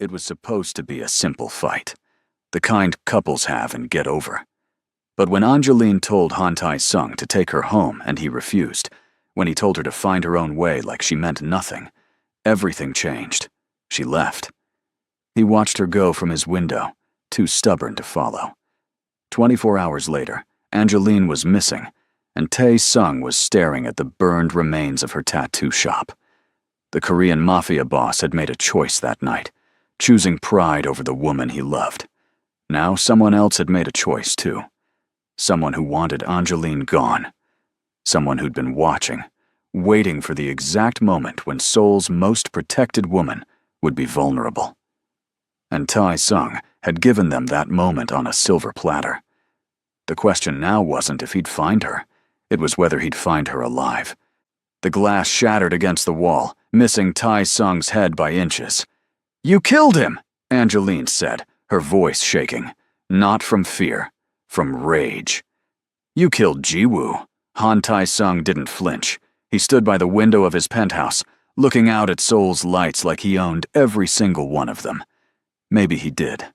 It was supposed to be a simple fight, the kind couples have and get over. But when Angeline told Han Tai-sung to take her home and he refused, when he told her to find her own way like she meant nothing, everything changed. She left. He watched her go from his window, too stubborn to follow. 24 hours later, Angeline was missing, and Tae-sung was staring at the burned remains of her tattoo shop. The Korean Mafia boss had made a choice that night, choosing pride over the woman he loved. Now someone else had made a choice too. Someone who wanted Angeline gone. Someone who'd been watching, waiting for the exact moment when Seoul's most protected woman would be vulnerable. And Tae-sung had given them that moment on a silver platter. The question now wasn't if he'd find her, it was whether he'd find her alive. The glass shattered against the wall, missing Tae-sung's head by inches. "You killed him," Angeline said, her voice shaking. Not from fear, from rage. "You killed Jiwoo." Han Tai-sung didn't flinch. He stood by the window of his penthouse, looking out at Seoul's lights like he owned every single one of them. Maybe he did.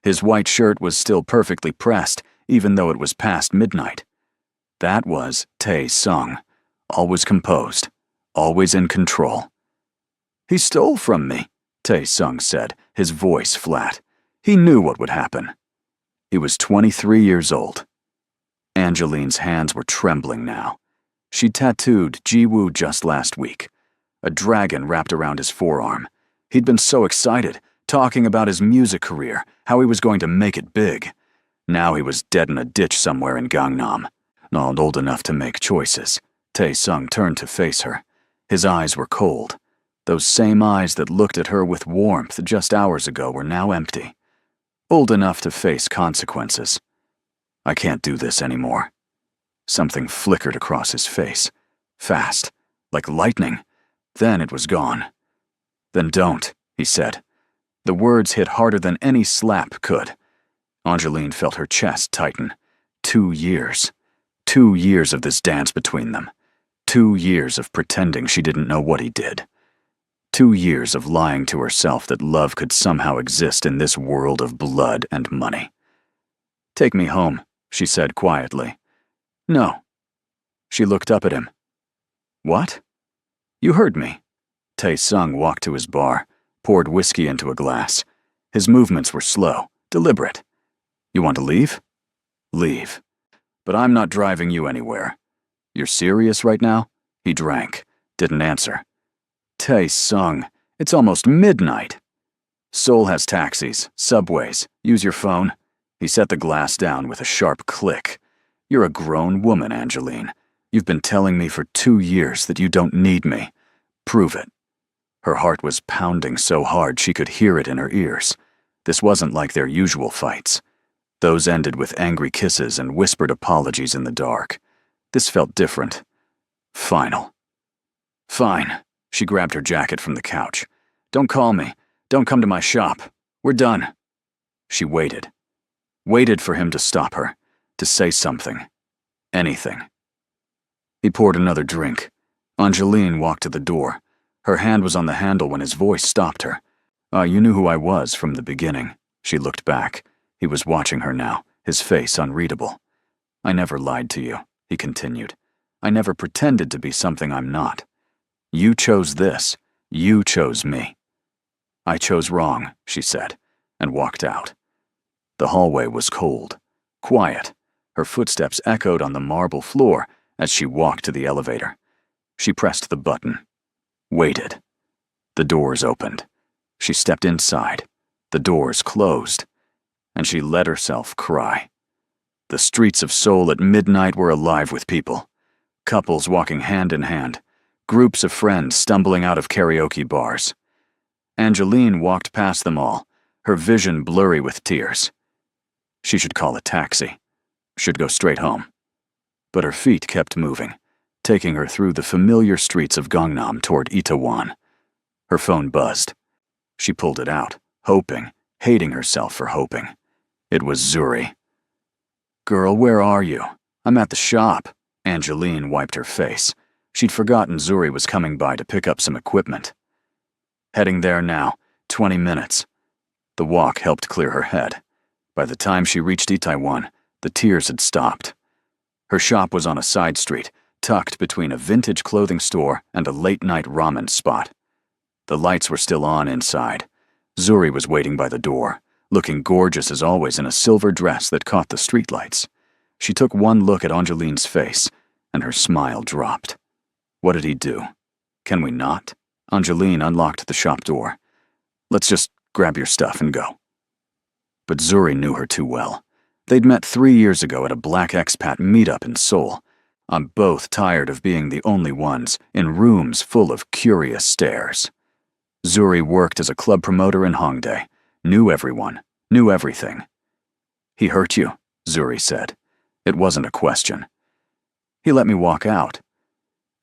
His white shirt was still perfectly pressed, even though it was past midnight. That was Tae-sung, always composed, always in control. "He stole from me," Tae-sung said, his voice flat. He knew what would happen. He was 23 years old. Angeline's hands were trembling now. She tattooed Jiwoo just last week. A dragon wrapped around his forearm. He'd been so excited, talking about his music career, how he was going to make it big. Now he was dead in a ditch somewhere in Gangnam, not old enough to make choices. Tae-sung turned to face her. His eyes were cold. Those same eyes that looked at her with warmth just hours ago were now empty. Old enough to face consequences. "I can't do this anymore." Something flickered across his face. Fast, like lightning. Then it was gone. "Then don't," he said. The words hit harder than any slap could. Angeline felt her chest tighten. 2 years. 2 years of this dance between them. 2 years of pretending she didn't know what he did. 2 years of lying to herself that love could somehow exist in this world of blood and money. "Take me home," she said quietly. "No." She looked up at him. "What?" "You heard me." Tae-sung walked to his bar, poured whiskey into a glass. His movements were slow, deliberate. "You want to leave?" "Leave. But I'm not driving you anywhere." "You're serious right now?" He drank, didn't answer. "Tae-sung, it's almost midnight." "Seoul has taxis, subways. Use your phone." He set the glass down with a sharp click. "You're a grown woman, Angeline. You've been telling me for 2 years that you don't need me. Prove it." Her heart was pounding so hard she could hear it in her ears. This wasn't like their usual fights. Those ended with angry kisses and whispered apologies in the dark. This felt different. Final. "Fine." She grabbed her jacket from the couch. "Don't call me. Don't come to my shop. We're done." She waited. Waited for him to stop her, to say something. Anything. He poured another drink. Angeline walked to the door. Her hand was on the handle when his voice stopped her. You knew who I was from the beginning." She looked back. He was watching her now, his face unreadable. "I never lied to you," he continued. "I never pretended to be something I'm not. You chose this. You chose me." "I chose wrong," she said, and walked out. The hallway was cold, quiet. Her footsteps echoed on the marble floor as she walked to the elevator. She pressed the button. Waited. The doors opened. She stepped inside. The doors closed. And she let herself cry. The streets of Seoul at midnight were alive with people. Couples walking hand in hand. Groups of friends stumbling out of karaoke bars. Angeline walked past them all, her vision blurry with tears. She should call a taxi. Should go straight home. But her feet kept moving, taking her through the familiar streets of Gangnam toward Itaewon. Her phone buzzed. She pulled it out, hoping, hating herself for hoping. It was Zuri. "Girl, where are you?" "I'm at the shop." Angeline wiped her face. She'd forgotten Zuri was coming by to pick up some equipment. "Heading there now. 20 minutes. The walk helped clear her head. By the time she reached Itaewon, the tears had stopped. Her shop was on a side street, tucked between a vintage clothing store and a late-night ramen spot. The lights were still on inside. Zuri was waiting by the door, looking gorgeous as always in a silver dress that caught the streetlights. She took one look at Angeline's face, and her smile dropped. What did he do? Can we not? Angeline unlocked the shop door. Let's just grab your stuff and go. But Zuri knew her too well. They'd met 3 years ago at a black expat meetup in Seoul. I'm both tired of being the only ones in rooms full of curious stares. Zuri worked as a club promoter in Hongdae, knew everyone, knew everything. He hurt you, Zuri said. It wasn't a question. He let me walk out.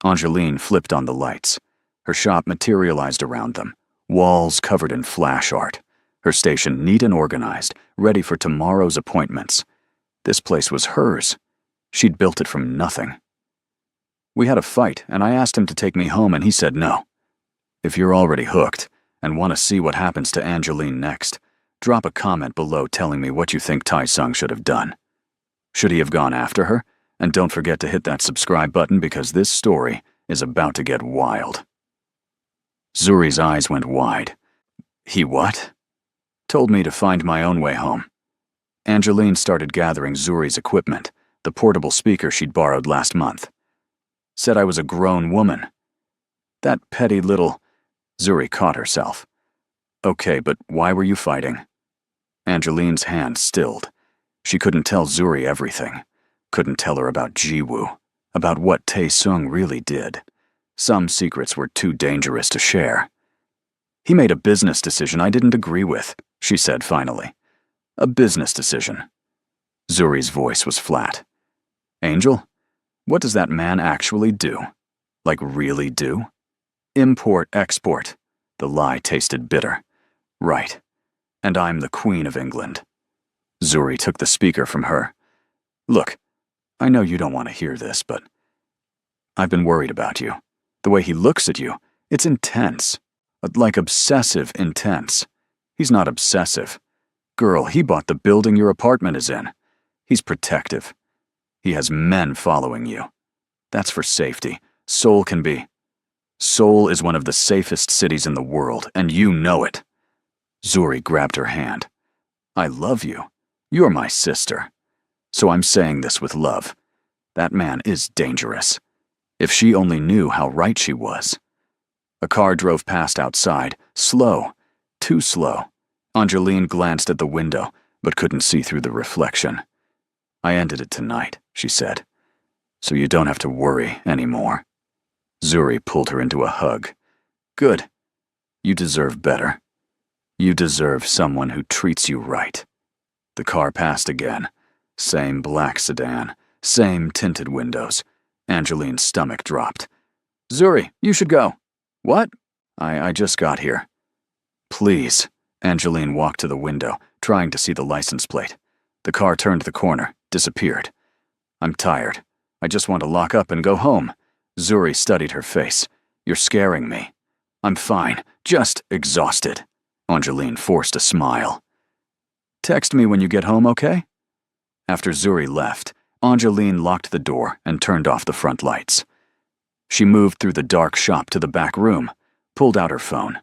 Angeline flipped on the lights. Her shop materialized around them, walls covered in flash art, her station neat and organized, ready for tomorrow's appointments. This place was hers. She'd built it from nothing. We had a fight, and I asked him to take me home, and he said no. If you're already hooked and want to see what happens to Angeline next, drop a comment below telling me what you think Tae-sung should have done. Should he have gone after her? And don't forget to hit that subscribe button because this story is about to get wild. Zuri's eyes went wide. He what? Told me to find my own way home. Angeline started gathering Zuri's equipment, the portable speaker she'd borrowed last month. Said I was a grown woman. That petty little... Zuri caught herself. Okay, but why were you fighting? Angeline's hand stilled. She couldn't tell Zuri everything. Couldn't tell her about Jiwoo, about what Tae-sung really did. Some secrets were too dangerous to share. He made a business decision I didn't agree with, she said finally. A business decision. Zuri's voice was flat. Angel, what does that man actually do? Like really do? Import, export. The lie tasted bitter. Right. And I'm the Queen of England. Zuri took the speaker from her. Look, I know you don't want to hear this, but I've been worried about you. The way he looks at you, it's intense. Like obsessive intense. He's not obsessive. Girl, he bought the building your apartment is in. He's protective. He has men following you. That's for safety. Seoul can be. Seoul is one of the safest cities in the world, and you know it. Zuri grabbed her hand. I love you. You're my sister. So I'm saying this with love. That man is dangerous. If she only knew how right she was. A car drove past outside, slow, too slow. Angeline glanced at the window, but couldn't see through the reflection. I ended it tonight, she said, so you don't have to worry anymore. Zuri pulled her into a hug. Good. You deserve better. You deserve someone who treats you right. The car passed again. Same black sedan, same tinted windows. Angeline's stomach dropped. Zuri, you should go. What? I just got here. Please. Angeline walked to the window, trying to see the license plate. The car turned the corner, disappeared. I'm tired. I just want to lock up and go home. Zuri studied her face. You're scaring me. I'm fine, just exhausted. Angeline forced a smile. Text me when you get home, okay? After Zuri left, Angeline locked the door and turned off the front lights. She moved through the dark shop to the back room, pulled out her phone.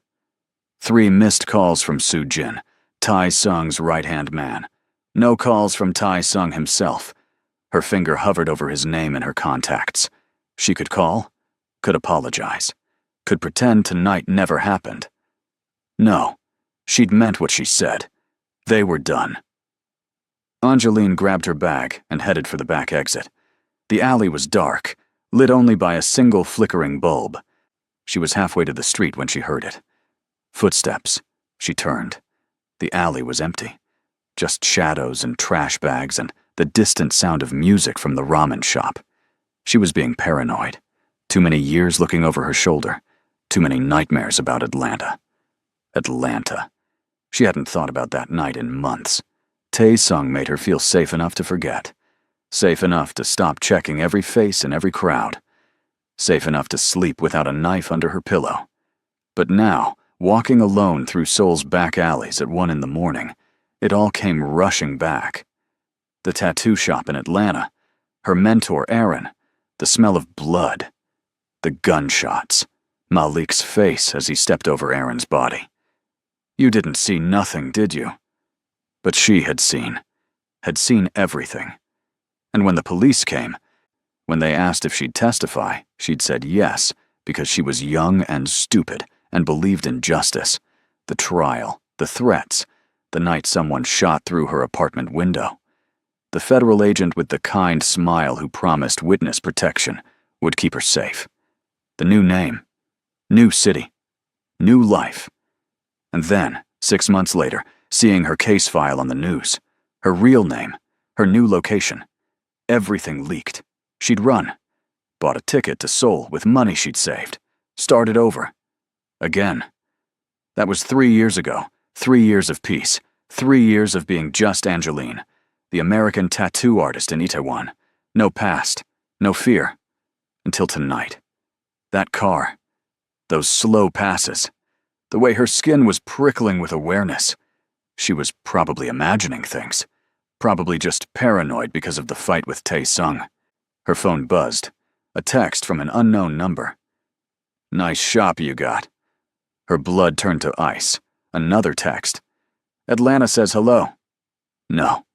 3 missed calls from Soo-jin, Tae-sung's right-hand man. No calls from Tae-sung himself. Her finger hovered over his name in her contacts. She could call, could apologize, could pretend tonight never happened. No, she'd meant what she said. They were done. Angeline grabbed her bag and headed for the back exit. The alley was dark, lit only by a single flickering bulb. She was halfway to the street when she heard it. Footsteps. She turned. The alley was empty. Just shadows and trash bags and the distant sound of music from the ramen shop. She was being paranoid. Too many years looking over her shoulder. Too many nightmares about Atlanta. Atlanta. She hadn't thought about that night in months. Tae-sung made her feel safe enough to forget. Safe enough to stop checking every face in every crowd. Safe enough to sleep without a knife under her pillow. But now, Walking alone through Seoul's back alleys at 1 in the morning, it all came rushing back. The tattoo shop in Atlanta, her mentor Aaron, the smell of blood, the gunshots, Malik's face as he stepped over Aaron's body. You didn't see nothing, did you? But she had seen everything. And when the police came, when they asked if she'd testify, she'd said yes, because she was young and stupid and believed in justice. The trial, the threats, the night someone shot through her apartment window. The federal agent with the kind smile who promised witness protection would keep her safe. The new name, new city, new life. And then, 6 months later, seeing her case file on the news, her real name, her new location. Everything leaked. She'd run. Bought a ticket to Seoul with money she'd saved. Started over. Again. That was 3 years ago. 3 years of peace. 3 years of being just Angeline, the American tattoo artist in Itaewon. No past. No fear. Until tonight. That car. Those slow passes. The way her skin was prickling with awareness. She was probably imagining things. Probably just paranoid because of the fight with Tae-sung. Her phone buzzed. A text from an unknown number. Nice shop you got. Her blood turned to ice. Another text. Atlanta says hello. No.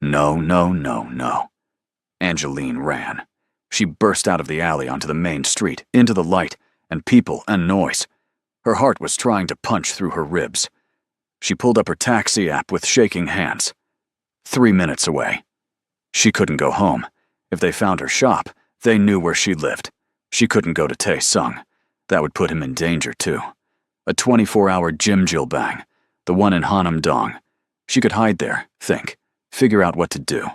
No, no, no, no. Angeline ran. She burst out of the alley onto the main street, into the light, and people and noise. Her heart was trying to punch through her ribs. She pulled up her taxi app with shaking hands. 3 minutes away. She couldn't go home. If they found her shop, they knew where she lived. She couldn't go to Tae-sung. That would put him in danger, too. A 24-hour Jimjilbang, the one in Hanam-dong. She could hide there, think, figure out what to do.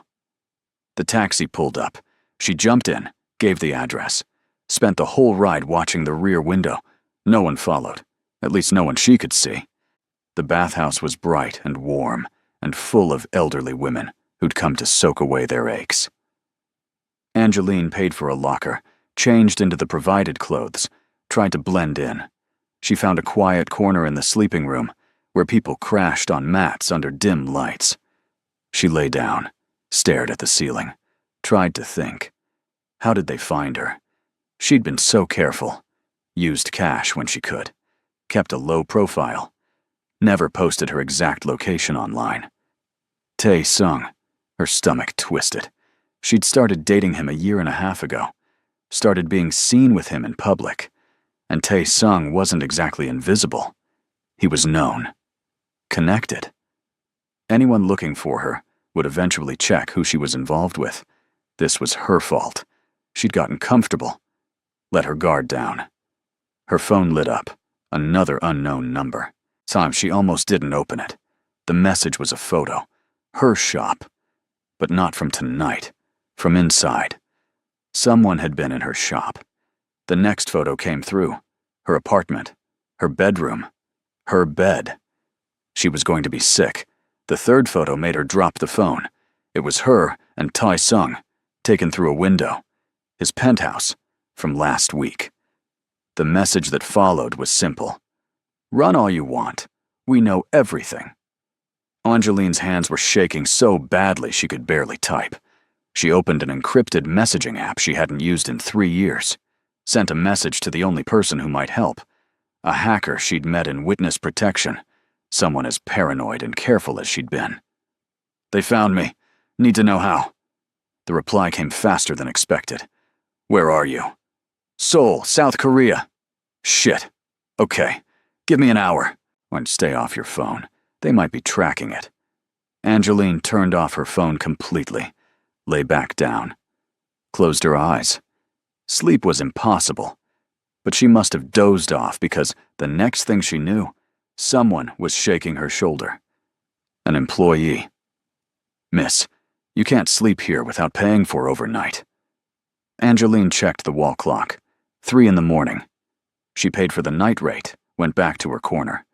The taxi pulled up. She jumped in, gave the address. Spent the whole ride watching the rear window. No one followed. At least no one she could see. The bathhouse was bright and warm, and full of elderly women who'd come to soak away their aches. Angeline paid for a locker, changed into the provided clothes, tried to blend in. She found a quiet corner in the sleeping room, where people crashed on mats under dim lights. She lay down, stared at the ceiling, tried to think. How did they find her? She'd been so careful. Used cash when she could. Kept a low profile. Never posted her exact location online. Tae-sung. Her stomach twisted. She'd started dating him a 1.5 years ago. Started being seen with him in public. And Tae-sung wasn't exactly invisible. He was known. Connected. Anyone looking for her would eventually check who she was involved with. This was her fault. She'd gotten comfortable. Let her guard down. Her phone lit up. Another unknown number. Time she almost didn't open it. The message was a photo. Her shop. But not from tonight. From inside. Someone had been in her shop. The next photo came through. Her apartment. Her bedroom. Her bed. She was going to be sick. The third photo made her drop the phone. It was her and Tae-sung, taken through a window. His penthouse. From last week. The message that followed was simple. Run all you want. We know everything. Angeline's hands were shaking so badly she could barely type. She opened an encrypted messaging app she hadn't used in 3 years. Sent a message to the only person who might help. A hacker she'd met in witness protection. Someone as paranoid and careful as she'd been. They found me. Need to know how. The reply came faster than expected. Where are you? Seoul, South Korea. Shit. Okay. Give me an hour. And stay off your phone. They might be tracking it. Angeline turned off her phone completely. Lay back down. Closed her eyes. Sleep was impossible. But she must have dozed off because the next thing she knew, someone was shaking her shoulder. An employee. Miss, you can't sleep here without paying for overnight. Angeline checked the wall clock. 3 in the morning. She paid for the night rate, went back to her corner.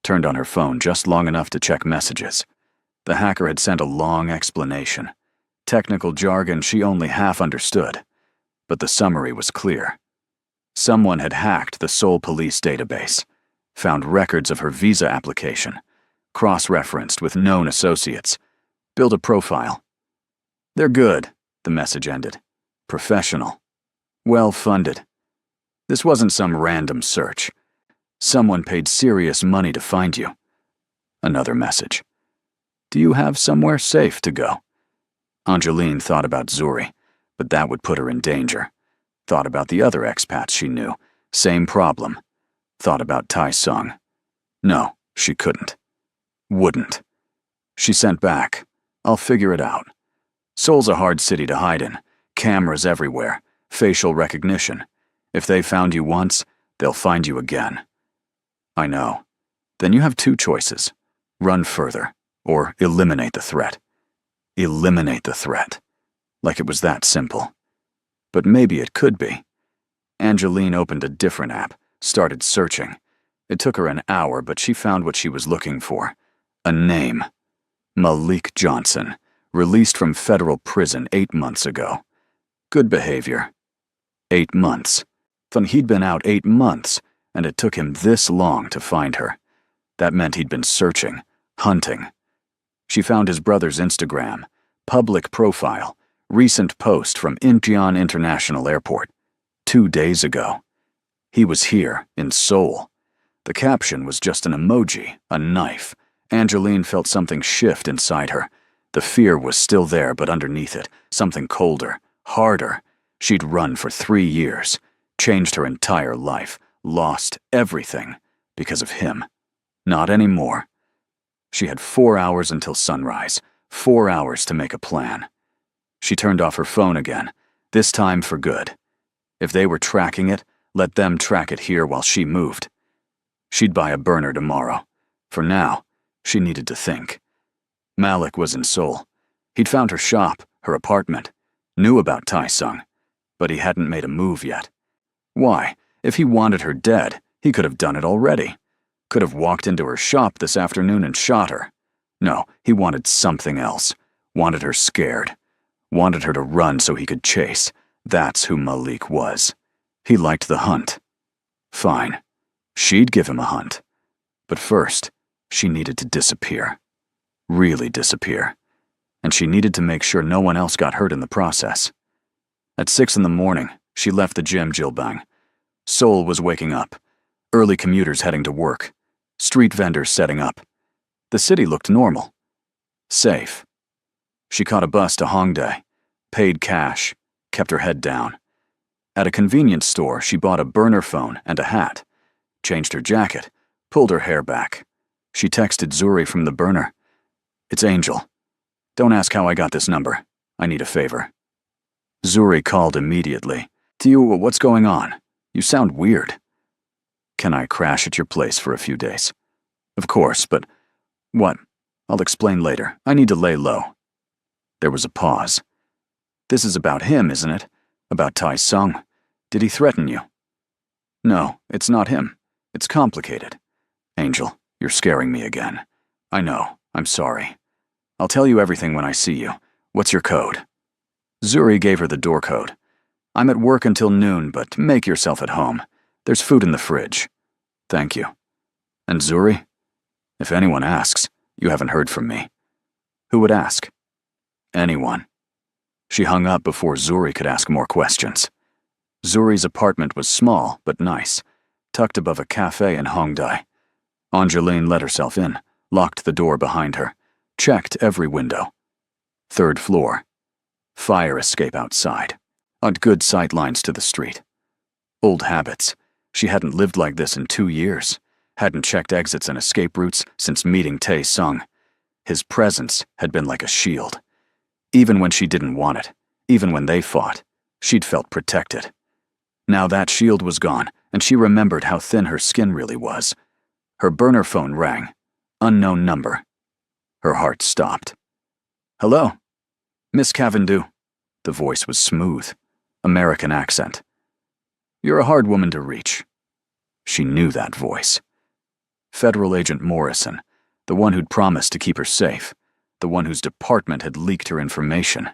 Turned on her phone just long enough to check messages. The hacker had sent a long explanation. Technical jargon she only half understood. But the summary was clear. Someone had hacked the Seoul police database. Found records of her visa application, cross-referenced with known associates. Build a profile. They're good, the message ended. Professional. Well-funded. This wasn't some random search. Someone paid serious money to find you. Another message. Do you have somewhere safe to go? Angeline thought about Zuri, but that would put her in danger. Thought about the other expats she knew. Same problem. Thought about Tai Sung. No, she couldn't. Wouldn't. She sent back. I'll figure it out. Seoul's a hard city to hide in. Cameras everywhere. Facial recognition. If they found you once, they'll find you again. I know. Then you have two choices. Run further, or eliminate the threat. Eliminate the threat. Like it was that simple. But maybe it could be. Angeline opened a different app, started searching. It took her an hour, but she found what she was looking for. A name. Malik Johnson, released from federal prison 8 months ago. Good behavior. 8 months. He'd been out 8 months, and it took him this long to find her. That meant he'd been searching, hunting. She found his brother's Instagram, public profile, recent post from Incheon International Airport, 2 days ago. He was here, in Seoul. The caption was just an emoji, a knife. Angeline felt something shift inside her. The fear was still there, but underneath it, something colder, harder. She'd run for 3 years, changed her entire life, lost everything because of him. Not anymore. She had 4 hours until sunrise, 4 hours to make a plan. She turned off her phone again, this time for good. If they were tracking it, let them track it here while she moved. She'd buy a burner tomorrow. For now, she needed to think. Malik was in Seoul. He'd found her shop, her apartment, knew about Tai Sung, but he hadn't made a move yet. Why? If he wanted her dead, he could have done it already. Could have walked into her shop this afternoon and shot her. No, he wanted something else. Wanted her scared. Wanted her to run so he could chase. That's who Malik was. He liked the hunt. Fine. She'd give him a hunt. But first, she needed to disappear. Really disappear. And she needed to make sure no one else got hurt in the process. At 6 in the morning, she left the gym Jilbang. Seoul was waking up. Early commuters heading to work. Street vendors setting up. The city looked normal. Safe. She caught a bus to Hongdae. Paid cash. Kept her head down. At a convenience store, she bought a burner phone and a hat. Changed her jacket. Pulled her hair back. She texted Zuri from the burner. It's Angel. Don't ask how I got this number. I need a favor. Zuri called immediately. What's going on? You sound weird. Can I crash at your place for a few days? Of course, but what? I'll explain later. I need to lay low. There was a pause. This is about him, isn't it? About Tai Sung. Did he threaten you? No, it's not him. It's complicated. Angel, you're scaring me again. I know. I'm sorry. I'll tell you everything when I see you. What's your code? Zuri gave her the door code. I'm at work until noon, but make yourself at home. There's food in the fridge. Thank you. And Zuri? If anyone asks, you haven't heard from me. Who would ask? Anyone. She hung up before Zuri could ask more questions. Zuri's apartment was small but nice, tucked above a cafe in Hongdae. Angeline let herself in, locked the door behind her, checked every window. 3rd floor. Fire escape outside. On good sight lines to the street. Old habits. She hadn't lived like this in 2 years. Hadn't checked exits and escape routes since meeting Tai Sung. His presence had been like a shield. Even when she didn't want it, even when they fought, she'd felt protected. Now that shield was gone, and she remembered how thin her skin really was. Her burner phone rang. Unknown number. Her heart stopped. Hello? Miss Cavendish. The voice was smooth. American accent. You're a hard woman to reach. She knew that voice. Federal Agent Morrison, the one who'd promised to keep her safe, the one whose department had leaked her information.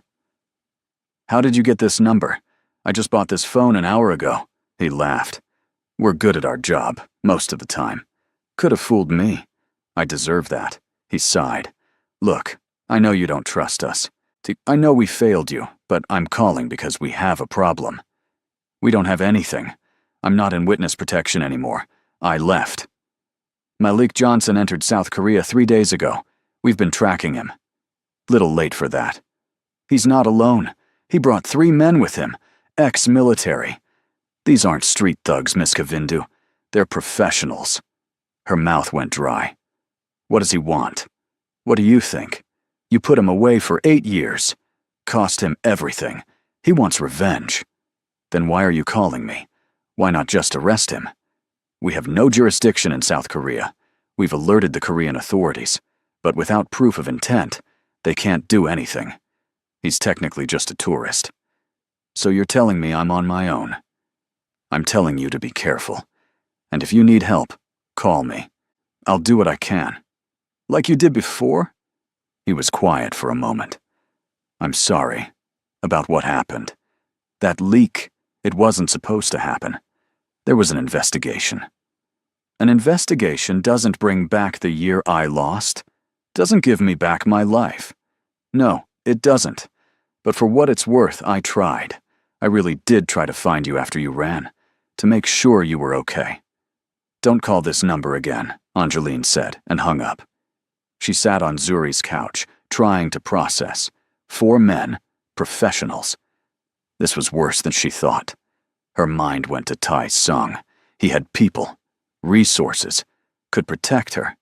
How did you get this number? I just bought this phone an hour ago. He laughed. We're good at our job, most of the time. Could have fooled me. I deserve that. He sighed. Look, I know you don't trust us. I know we failed you, but I'm calling because we have a problem. We don't have anything. I'm not in witness protection anymore. I left. Malik Johnson entered South Korea 3 days ago. We've been tracking him. Little late for that. He's not alone. He brought 3 men with him, ex-military. These aren't street thugs, Miss Kavindu. They're professionals. Her mouth went dry. What does he want? What do you think? You put him away for 8 years. Cost him everything. He wants revenge. Then why are you calling me? Why not just arrest him? We have no jurisdiction in South Korea. We've alerted the Korean authorities, but without proof of intent, they can't do anything. He's technically just a tourist. So you're telling me I'm on my own. I'm telling you to be careful. And if you need help, call me. I'll do what I can. Like you did before? He was quiet for a moment. I'm sorry about what happened. That leak, it wasn't supposed to happen. There was an investigation. An investigation doesn't bring back the year I lost, doesn't give me back my life. No, it doesn't. But for what it's worth, I tried. I really did try to find you after you ran, to make sure you were okay. Don't call this number again, Angeline said, and hung up. She sat on Zuri's couch, trying to process. 4 men, professionals. This was worse than she thought. Her mind went to Tai Sung. He had people, resources, could protect her.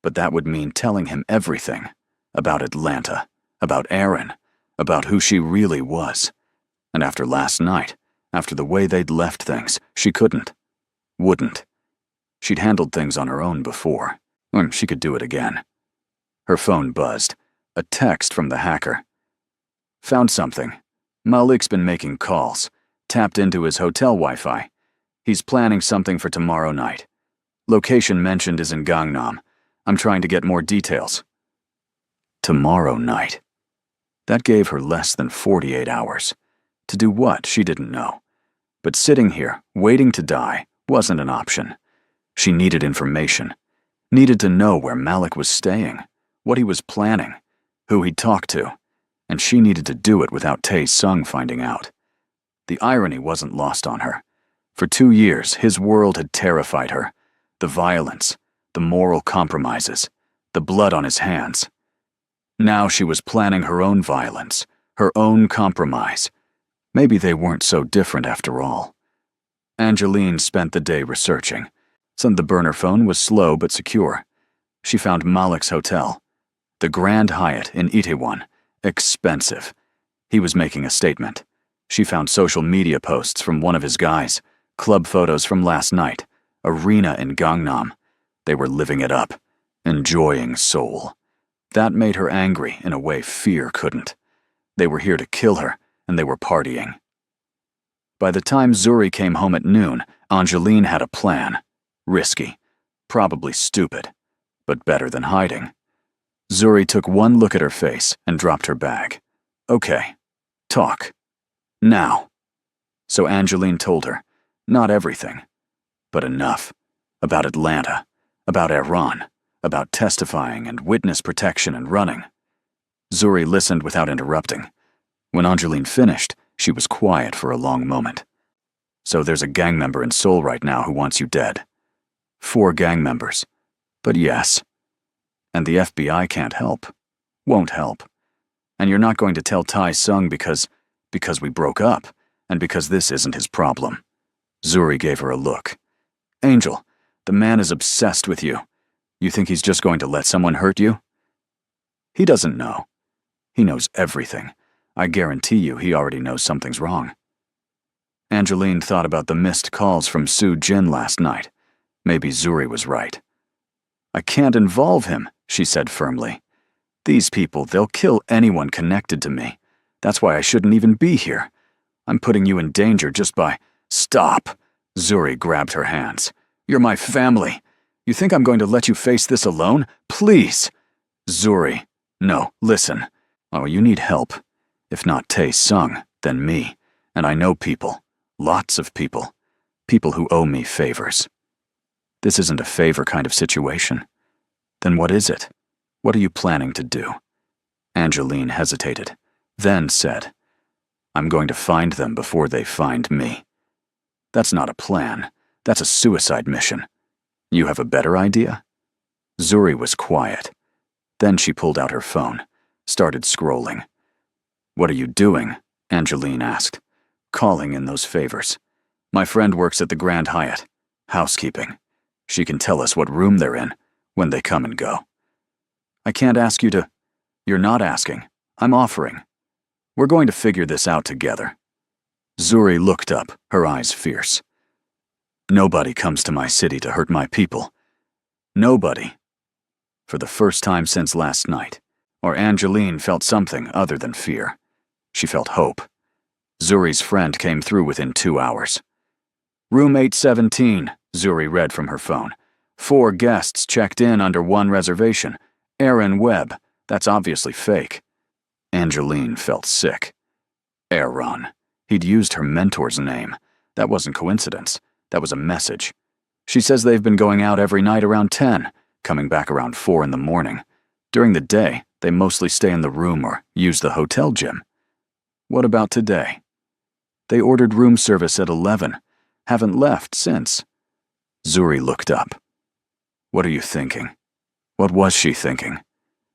But that would mean telling him everything. About Atlanta, about Aaron, about who she really was. And after last night, after the way they'd left things, she wouldn't. She'd handled things on her own before, and she could do it again. Her phone buzzed. A text from the hacker. Found something. Malik's been making calls. Tapped into his hotel Wi-Fi. He's planning something for tomorrow night. Location mentioned is in Gangnam. I'm trying to get more details. Tomorrow night. That gave her less than 48 hours. To do what, she didn't know. But sitting here, waiting to die, wasn't an option. She needed information. Needed to know where Malik was staying, what he was planning, who he'd talked to, and she needed to do it without Tae Sung finding out. The irony wasn't lost on her. For 2 years, his world had terrified her. The violence, the moral compromises, the blood on his hands. Now she was planning her own violence, her own compromise. Maybe they weren't so different after all. Angeline spent the day researching. The burner phone was slow but secure. She found Malik's hotel. The Grand Hyatt in Itaewon. Expensive. He was making a statement. She found social media posts from one of his guys, club photos from last night, arena in Gangnam. They were living it up, enjoying Seoul. That made her angry in a way fear couldn't. They were here to kill her, and they were partying. By the time Zuri came home at noon, Angeline had a plan. Risky, probably stupid, but better than hiding. Zuri took one look at her face and dropped her bag. Okay, talk. Now. So Angeline told her, not everything, but enough. About Atlanta, about Iran, about testifying and witness protection and running. Zuri listened without interrupting. When Angeline finished, she was quiet for a long moment. So there's a gang member in Seoul right now who wants you dead. 4 gang members. But yes. And the FBI can't help. Won't help. And you're not going to tell Tai Sung because we broke up, and because this isn't his problem. Zuri gave her a look. Angel, the man is obsessed with you. You think he's just going to let someone hurt you? He doesn't know. He knows everything. I guarantee you he already knows something's wrong. Angeline thought about the missed calls from Soo Jin last night. Maybe Zuri was right. I can't involve him, she said firmly. These people, they'll kill anyone connected to me. That's why I shouldn't even be here. I'm putting you in danger just by— Stop! Zuri grabbed her hands. You're my family. You think I'm going to let you face this alone? Please! Zuri, no, listen. Oh, you need help. If not Tae Sung, then me. And I know people. Lots of people. People who owe me favors. This isn't a favor kind of situation. Then what is it? What are you planning to do? Angeline hesitated, then said, I'm going to find them before they find me. That's not a plan. That's a suicide mission. You have a better idea? Zuri was quiet. Then she pulled out her phone, started scrolling. What are you doing? Angeline asked. Calling in those favors. My friend works at the Grand Hyatt. Housekeeping. She can tell us what room they're in, when they come and go. I can't ask you to... You're not asking. I'm offering. We're going to figure this out together. Zuri looked up, her eyes fierce. Nobody comes to my city to hurt my people. Nobody. For the first time since last night, or Angeline felt something other than fear. She felt hope. Zuri's friend came through within 2 hours. Room 817, Zuri read from her phone. 4 guests checked in under 1 reservation. Aaron Webb. That's obviously fake. Angeline felt sick. Aaron. He'd used her mentor's name. That wasn't coincidence. That was a message. She says they've been going out every night around 10, coming back around 4 in the morning. During the day, they mostly stay in the room or use the hotel gym. What about today? They ordered room service at 11. Haven't left since. Zuri looked up. What are you thinking? What was she thinking?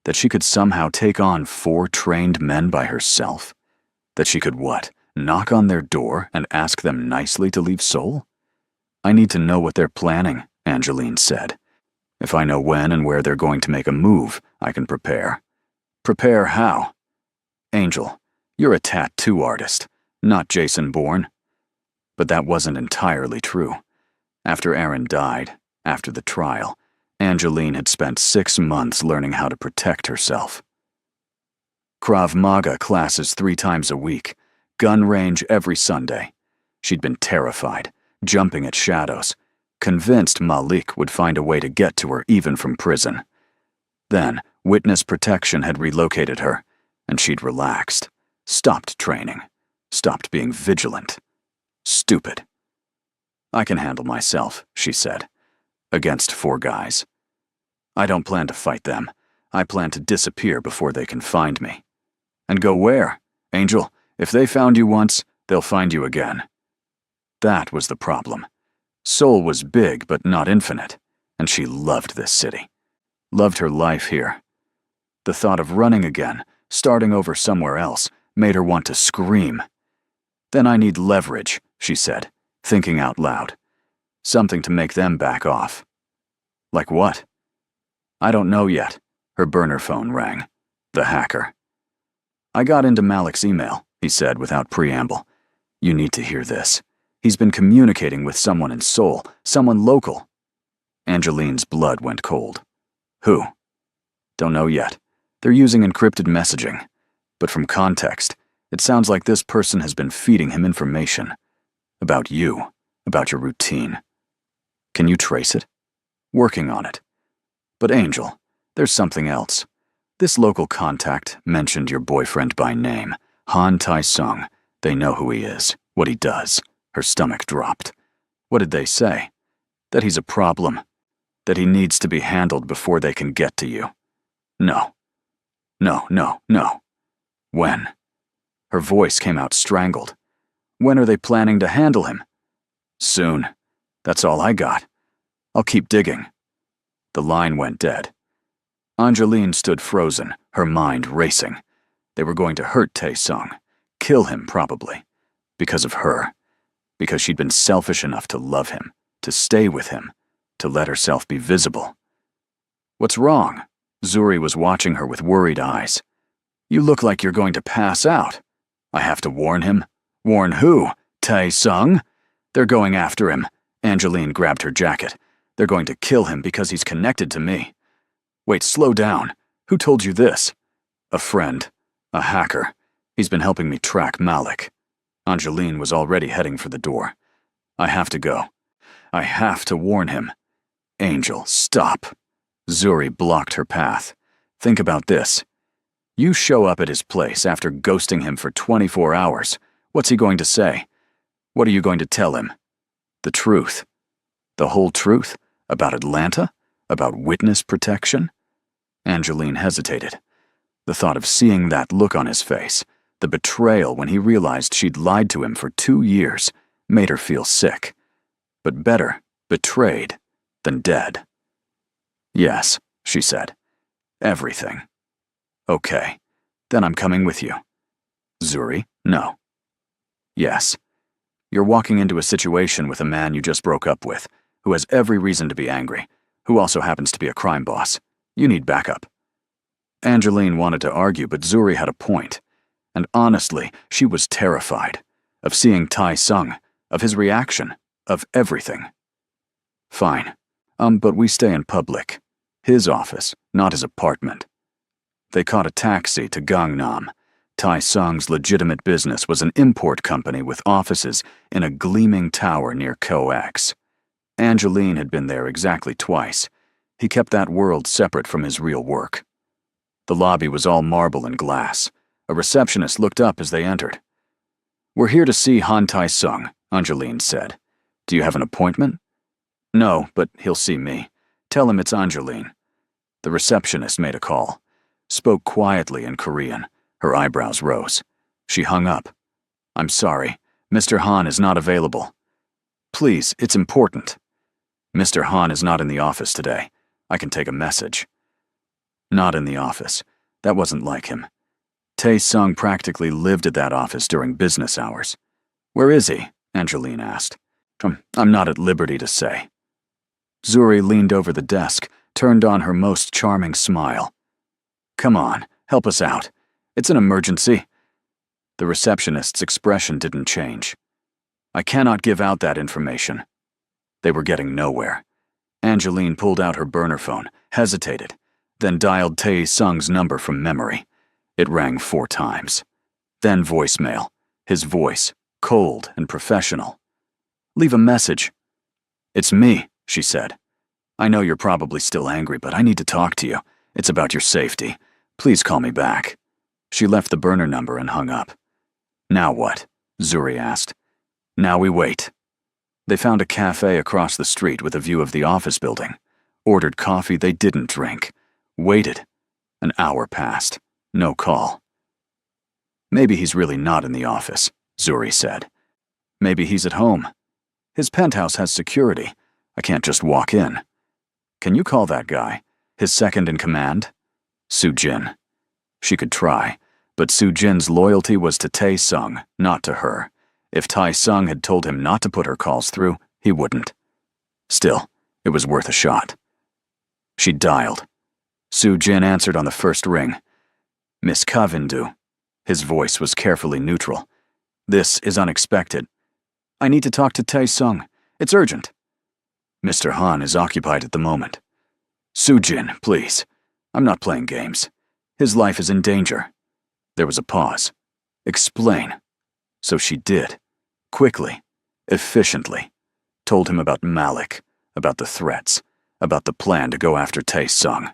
That she could somehow take on 4 trained men by herself? That she could what? Knock on their door and ask them nicely to leave Seoul? I need to know what they're planning, Angeline said. If I know when and where they're going to make a move, I can prepare. Prepare how? Angel, you're a tattoo artist, not Jason Bourne. But that wasn't entirely true. After Aaron died, after the trial, Angeline had spent 6 months learning how to protect herself. Krav Maga classes 3 times a week, gun range every Sunday. She'd been terrified, jumping at shadows, convinced Malik would find a way to get to her even from prison. Then, witness protection had relocated her, and she'd relaxed, stopped training, stopped being vigilant. Stupid. I can handle myself, she said, against 4 guys. I don't plan to fight them. I plan to disappear before they can find me. And go where? Angel, if they found you once, they'll find you again. That was the problem. Seoul was big but not infinite, and she loved this city. Loved her life here. The thought of running again, starting over somewhere else, made her want to scream. Then I need leverage, she said, thinking out loud. Something to make them back off. Like what? I don't know yet. Her burner phone rang. The hacker. I got into Malik's email, he said without preamble. You need to hear this. He's been communicating with someone in Seoul, someone local. Angeline's blood went cold. Who? Don't know yet. They're using encrypted messaging. But from context, it sounds like this person has been feeding him information. About you, about your routine. Can you trace it? Working on it. But Angel, there's something else. This local contact mentioned your boyfriend by name, Han Tai-sung. They know who he is, what he does. Her stomach dropped. What did they say? That he's a problem. That he needs to be handled before they can get to you. No. No, no, no. When? Her voice came out strangled. When are they planning to handle him? Soon. That's all I got. I'll keep digging. The line went dead. Angeline stood frozen, her mind racing. They were going to hurt Tae-sung. Kill him, probably. Because of her. Because she'd been selfish enough to love him, to stay with him, to let herself be visible. What's wrong? Zuri was watching her with worried eyes. You look like you're going to pass out. I have to warn him? Warn who? Tae-sung? They're going after him. Angeline grabbed her jacket. They're going to kill him because he's connected to me. Wait, slow down. Who told you this? A friend. A hacker. He's been helping me track Malik. Angeline was already heading for the door. I have to go. I have to warn him. Angel, stop. Zuri blocked her path. Think about this. You show up at his place after ghosting him for 24 hours. What's he going to say? What are you going to tell him? The truth. The whole truth? About Atlanta? About witness protection? Angeline hesitated. The thought of seeing that look on his face, the betrayal when he realized she'd lied to him for 2 years, made her feel sick. But better betrayed than dead. Yes, she said. Everything. Okay, then I'm coming with you. Zuri, no. Yes. You're walking into a situation with a man you just broke up with, who has every reason to be angry, who also happens to be a crime boss. You need backup. Angeline wanted to argue, but Zuri had a point. And honestly, she was terrified of seeing Tai Sung, of his reaction, of everything. Fine. But we stay in public. His office, not his apartment. They caught a taxi to Gangnam. Tai Sung's legitimate business was an import company with offices in a gleaming tower near Co-X. Angeline had been there exactly twice. He kept that world separate from his real work. The lobby was all marble and glass. A receptionist looked up as they entered. "We're here to see Han Tai Sung," Angeline said. "Do you have an appointment?" "No, but he'll see me. Tell him it's Angeline." The receptionist made a call, spoke quietly in Korean. Her eyebrows rose. She hung up. "I'm sorry. Mr. Han is not available." "Please, it's important." "Mr. Han is not in the office today. I can take a message." Not in the office. That wasn't like him. Tae Sung practically lived at that office during business hours. "Where is he?" Angeline asked. I'm not at liberty to say." Zuri leaned over the desk, turned on her most charming smile. "Come on, help us out. It's an emergency." The receptionist's expression didn't change. "I cannot give out that information." They were getting nowhere. Angeline pulled out her burner phone, hesitated, then dialed Tae Sung's number from memory. It rang 4 times. Then voicemail, his voice, cold and professional. "Leave a message." "It's me," she said. "I know you're probably still angry, but I need to talk to you. It's about your safety. Please call me back." She left the burner number and hung up. "Now what?" Zuri asked. "Now we wait." They found a cafe across the street with a view of the office building. Ordered coffee they didn't drink. Waited. An hour passed. No call. "Maybe he's really not in the office," Zuri said. "Maybe he's at home. His penthouse has security. I can't just walk in." "Can you call that guy? His second in command?" Soo-jin. She could try, but Soo-jin's loyalty was to Tae Sung, not to her. If Tai Sung had told him not to put her calls through, he wouldn't. Still, it was worth a shot. She dialed. Soo-jin answered on the first ring. "Miss Kavindu." His voice was carefully neutral. "This is unexpected. I need to talk to Tae Sung. It's urgent." "Mr. Han is occupied at the moment." "Soo-jin, please. I'm not playing games. His life is in danger." There was a pause. "Explain." So she did. Quickly. Efficiently. Told him about Malik, about the threats, about the plan to go after Tae Sung.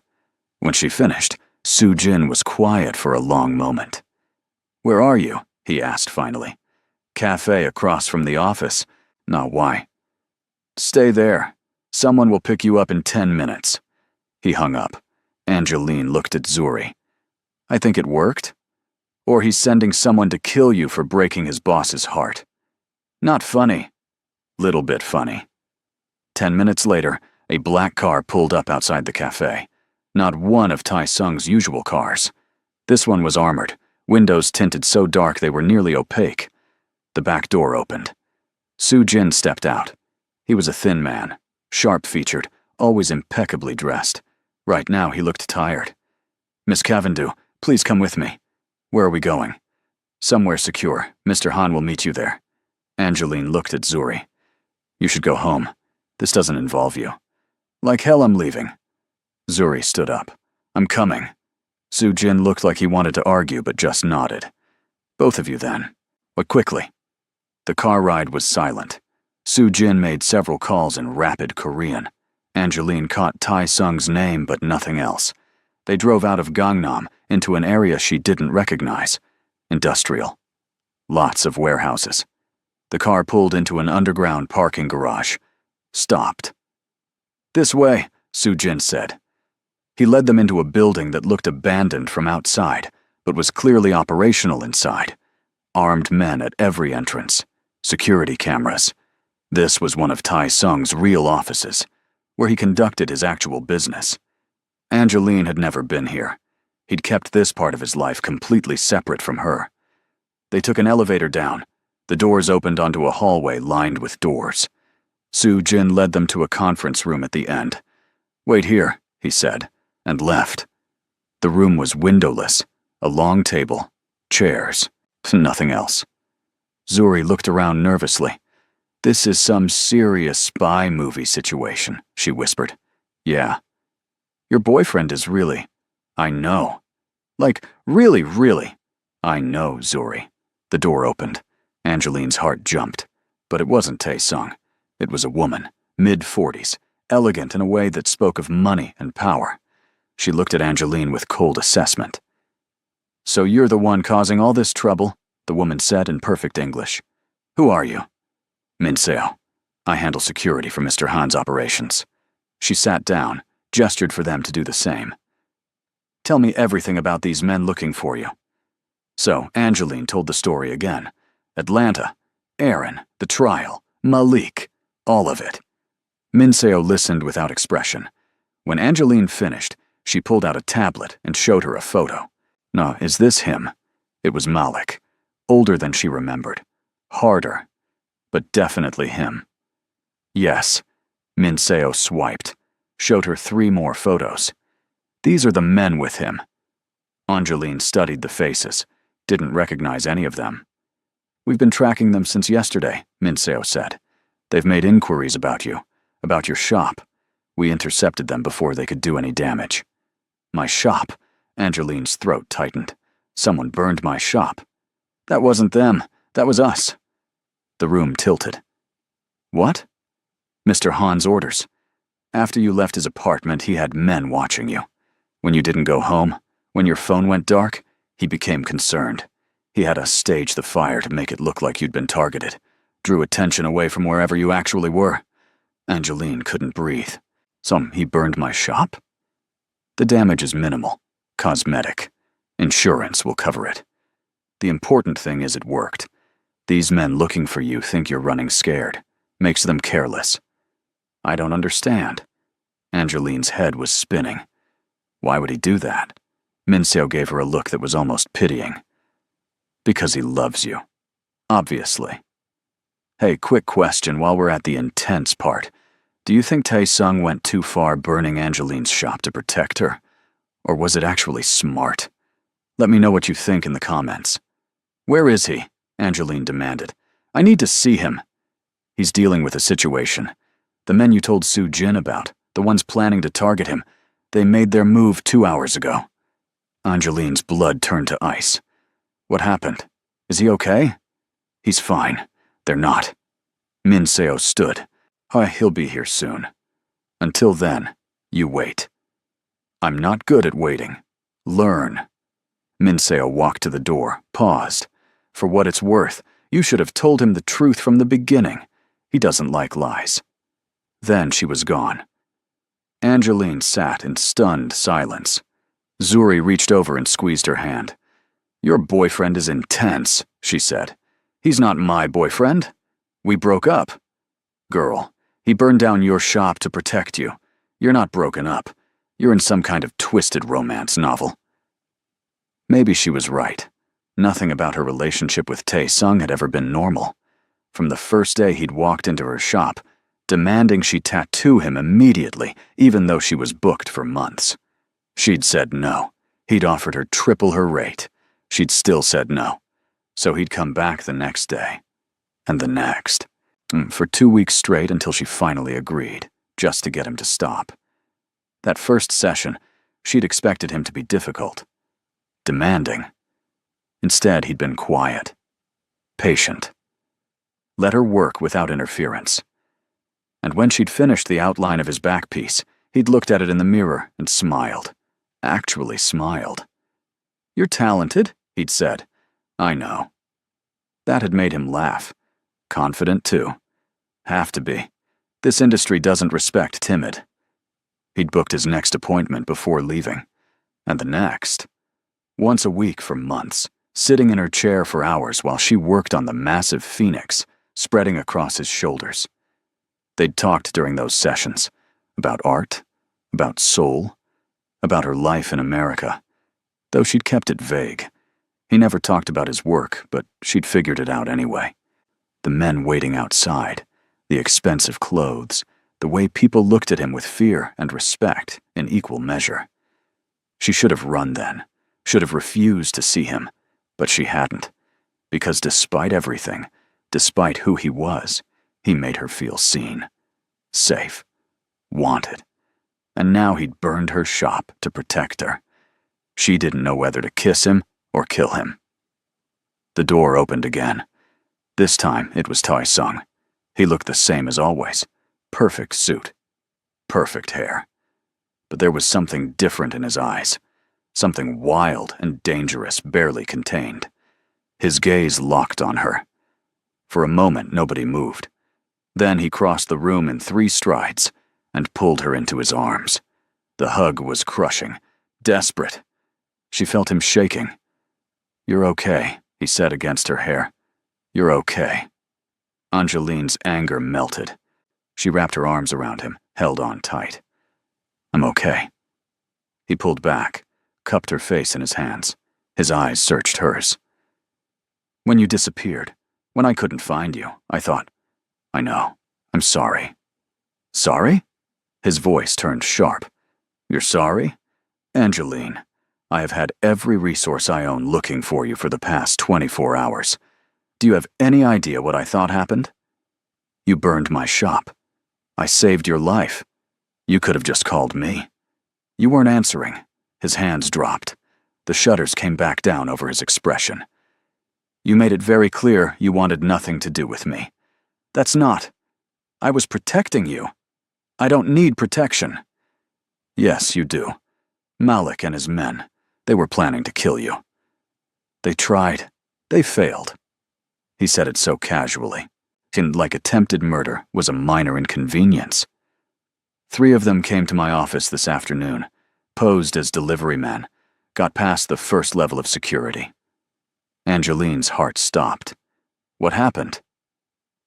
When she finished, Soo-jin was quiet for a long moment. "Where are you?" he asked finally. "Cafe across from the office." "Not why." "Stay there. Someone will pick you up in 10 minutes. He hung up. Angeline looked at Zuri. "I think it worked. Or he's sending someone to kill you for breaking his boss's heart." "Not funny." "Little bit funny." 10 minutes later, a black car pulled up outside the cafe. Not one of Tai Sung's usual cars. This one was armored, windows tinted so dark they were nearly opaque. The back door opened. Soo-jin stepped out. He was a thin man, sharp-featured, always impeccably dressed. Right now he looked tired. "Miss Cavendish, please come with me." "Where are we going?" "Somewhere secure. Mr. Han will meet you there." Angeline looked at Zuri. "You should go home. This doesn't involve you." "Like hell I'm leaving." Zuri stood up. "I'm coming." Soo-jin looked like he wanted to argue but just nodded. "Both of you then. But quickly." The car ride was silent. Soo-jin made several calls in rapid Korean. Angeline caught Tai Sung's name but nothing else. They drove out of Gangnam into an area she didn't recognize. Industrial. Lots of warehouses. The car pulled into an underground parking garage. Stopped. This way, Soo-jin said. He led them into a building that looked abandoned from outside, but was clearly operational inside. Armed men at every entrance. Security cameras. This was one of Tae-sung's real offices, where he conducted his actual business. Angeline had never been here. He'd kept this part of his life completely separate from her. They took an elevator down. The doors opened onto a hallway lined with doors. Soo-jin led them to a conference room at the end. "Wait here," he said, and left. The room was windowless, a long table, chairs, nothing else. Zuri looked around nervously. "This is some serious spy movie situation," she whispered. "Yeah. Your boyfriend is really—" "I know. Like, really, really." "I know, Zuri." The door opened. Angeline's heart jumped. But it wasn't Tae-sung. It was a woman, mid-40s, elegant in a way that spoke of money and power. She looked at Angeline with cold assessment. "So you're the one causing all this trouble," the woman said in perfect English. "Who are you?" "Min-seo. I handle security for Mr. Han's operations." She sat down, gestured for them to do the same. "Tell me everything about these men looking for you." So Angeline told the story again. Atlanta, Aaron, the trial, Malik, all of it. Min-seo listened without expression. When Angeline finished, she pulled out a tablet and showed her a photo. "No, is this him?" It was Malik, older than she remembered, harder, but definitely him. "Yes." Min-seo swiped, showed her 3 more photos. "These are the men with him." Angeline studied the faces, didn't recognize any of them. "We've been tracking them since yesterday," Min-seo said. "They've made inquiries about you, about your shop. We intercepted them before they could do any damage." "My shop?" Angeline's throat tightened. "Someone burned my shop." "That wasn't them. That was us." The room tilted. "What?" "Mr. Han's orders. After you left his apartment, he had men watching you. When you didn't go home, when your phone went dark, he became concerned. He had us stage the fire to make it look like you'd been targeted, drew attention away from wherever you actually were." Angeline couldn't breathe. "So he burned my shop?" "The damage is minimal, cosmetic. Insurance will cover it. The important thing is it worked. These men looking for you think you're running scared. Makes them careless." "I don't understand." Angeline's head was spinning. "Why would he do that?" Min-seo gave her a look that was almost pitying. "Because he loves you. Obviously. Hey, quick question while we're at the intense part. Do you think Tae-sung went too far burning Angeline's shop to protect her? Or was it actually smart? Let me know what you think in the comments." "Where is he?" Angeline demanded. "I need to see him." "He's dealing with a situation. The men you told Soo-jin about, the ones planning to target him, they made their move 2 hours ago." Angeline's blood turned to ice. "What happened? Is he okay?" "He's fine. They're not." Min-seo stood. "He'll be here soon. Until then, you wait." "I'm not good at waiting. Learn." Min-seo walked to the door, paused. "For what it's worth, you should have told him the truth from the beginning. He doesn't like lies." Then she was gone. Angeline sat in stunned silence. Zuri reached over and squeezed her hand. "Your boyfriend is intense," she said. "He's not my boyfriend. We broke up. Girl, he burned down your shop to protect you. You're not broken up. You're in some kind of twisted romance novel." Maybe she was right. Nothing about her relationship with Tae-sung had ever been normal. From the first day he'd walked into her shop, demanding she tattoo him immediately, even though she was booked for months. She'd said no. He'd offered her triple her rate. She'd still said no. So he'd come back the next day. And the next. For 2 weeks straight until she finally agreed, just to get him to stop. That first session, she'd expected him to be difficult. Demanding. Instead, he'd been quiet. Patient. Let her work without interference. And when she'd finished the outline of his back piece, he'd looked at it in the mirror and smiled. Actually smiled. "You're talented," he'd said. "I know." That had made him laugh. Confident, too. Have to be. This industry doesn't respect timid. He'd booked his next appointment before leaving. And the next. Once a week for months, sitting in her chair for hours while she worked on the massive phoenix spreading across his shoulders. They'd talked during those sessions about art, about soul, about her life in America, though she'd kept it vague. He never talked about his work, but she'd figured it out anyway. The men waiting outside, the expensive clothes, the way people looked at him with fear and respect in equal measure. She should have run then, should have refused to see him, but she hadn't, because despite everything, despite who he was, he made her feel seen, safe, wanted. And now he'd burned her shop to protect her. She didn't know whether to kiss him or kill him. The door opened again. This time it was Tai Sung. He looked the same as always. Perfect suit. Perfect hair. But there was something different in his eyes. Something wild and dangerous, barely contained. His gaze locked on her. For a moment, nobody moved. Then he crossed the room in 3 strides and pulled her into his arms. The hug was crushing, desperate. She felt him shaking. "You're okay," he said against her hair. "You're okay." Angeline's anger melted. She wrapped her arms around him, held on tight. "I'm okay." He pulled back, cupped her face in his hands. His eyes searched hers. "When you disappeared, when I couldn't find you, I thought, I know, I'm sorry." "Sorry?" His voice turned sharp. "You're sorry? Angeline, I have had every resource I own looking for you for the past 24 hours. Do you have any idea what I thought happened? You burned my shop. I saved your life. You could have just called me." You weren't answering. His hands dropped. The shutters came back down over his expression. "You made it very clear you wanted nothing to do with me. That's not. I was protecting you. I don't need protection." "Yes, you do. Malik and his men, they were planning to kill you. They tried. They failed." He said it so casually, like attempted murder was a minor inconvenience. 3 of them came to my office this afternoon, posed as delivery men, got past the first level of security. Angeline's heart stopped. "What happened?"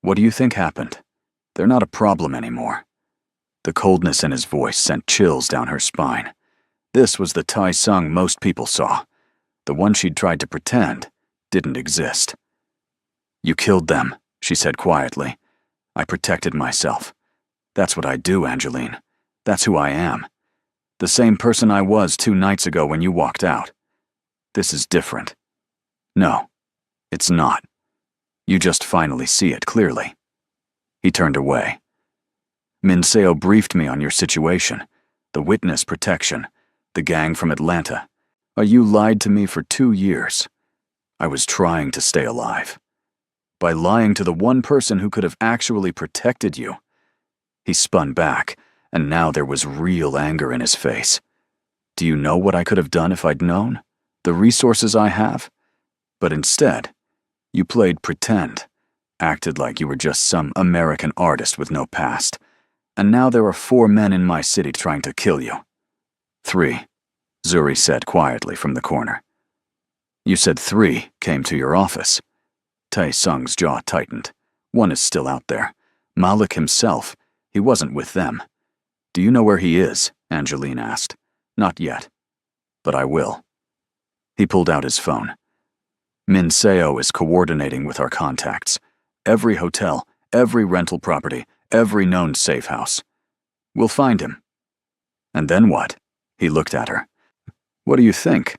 "What do you think happened? They're not a problem anymore." The coldness in his voice sent chills down her spine. This was the Tai Sung most people saw. The one she'd tried to pretend didn't exist. "You killed them," she said quietly. "I protected myself. That's what I do, Angeline. That's who I am. The same person I was 2 nights ago when you walked out. This is different. No, it's not. You just finally see it clearly." He turned away. "Minseo briefed me on your situation, the witness protection, the gang from Atlanta. You lied to me for 2 years. I was trying to stay alive. By lying to the one person who could have actually protected you." He spun back, and now there was real anger in his face. "Do you know what I could have done if I'd known? The resources I have? But instead, you played pretend, acted like you were just some American artist with no past, and now there are 4 men in my city trying to kill you." 3, Zuri said quietly from the corner. "You said 3 came to your office." Tai Sung's jaw tightened. "1 is still out there. Malik himself, he wasn't with them." "Do you know where he is?" Angeline asked. "Not yet. But I will." He pulled out his phone. "Minseo is coordinating with our contacts. Every hotel, every rental property, every known safe house. We'll find him." "And then what?" He looked at her. "What do you think?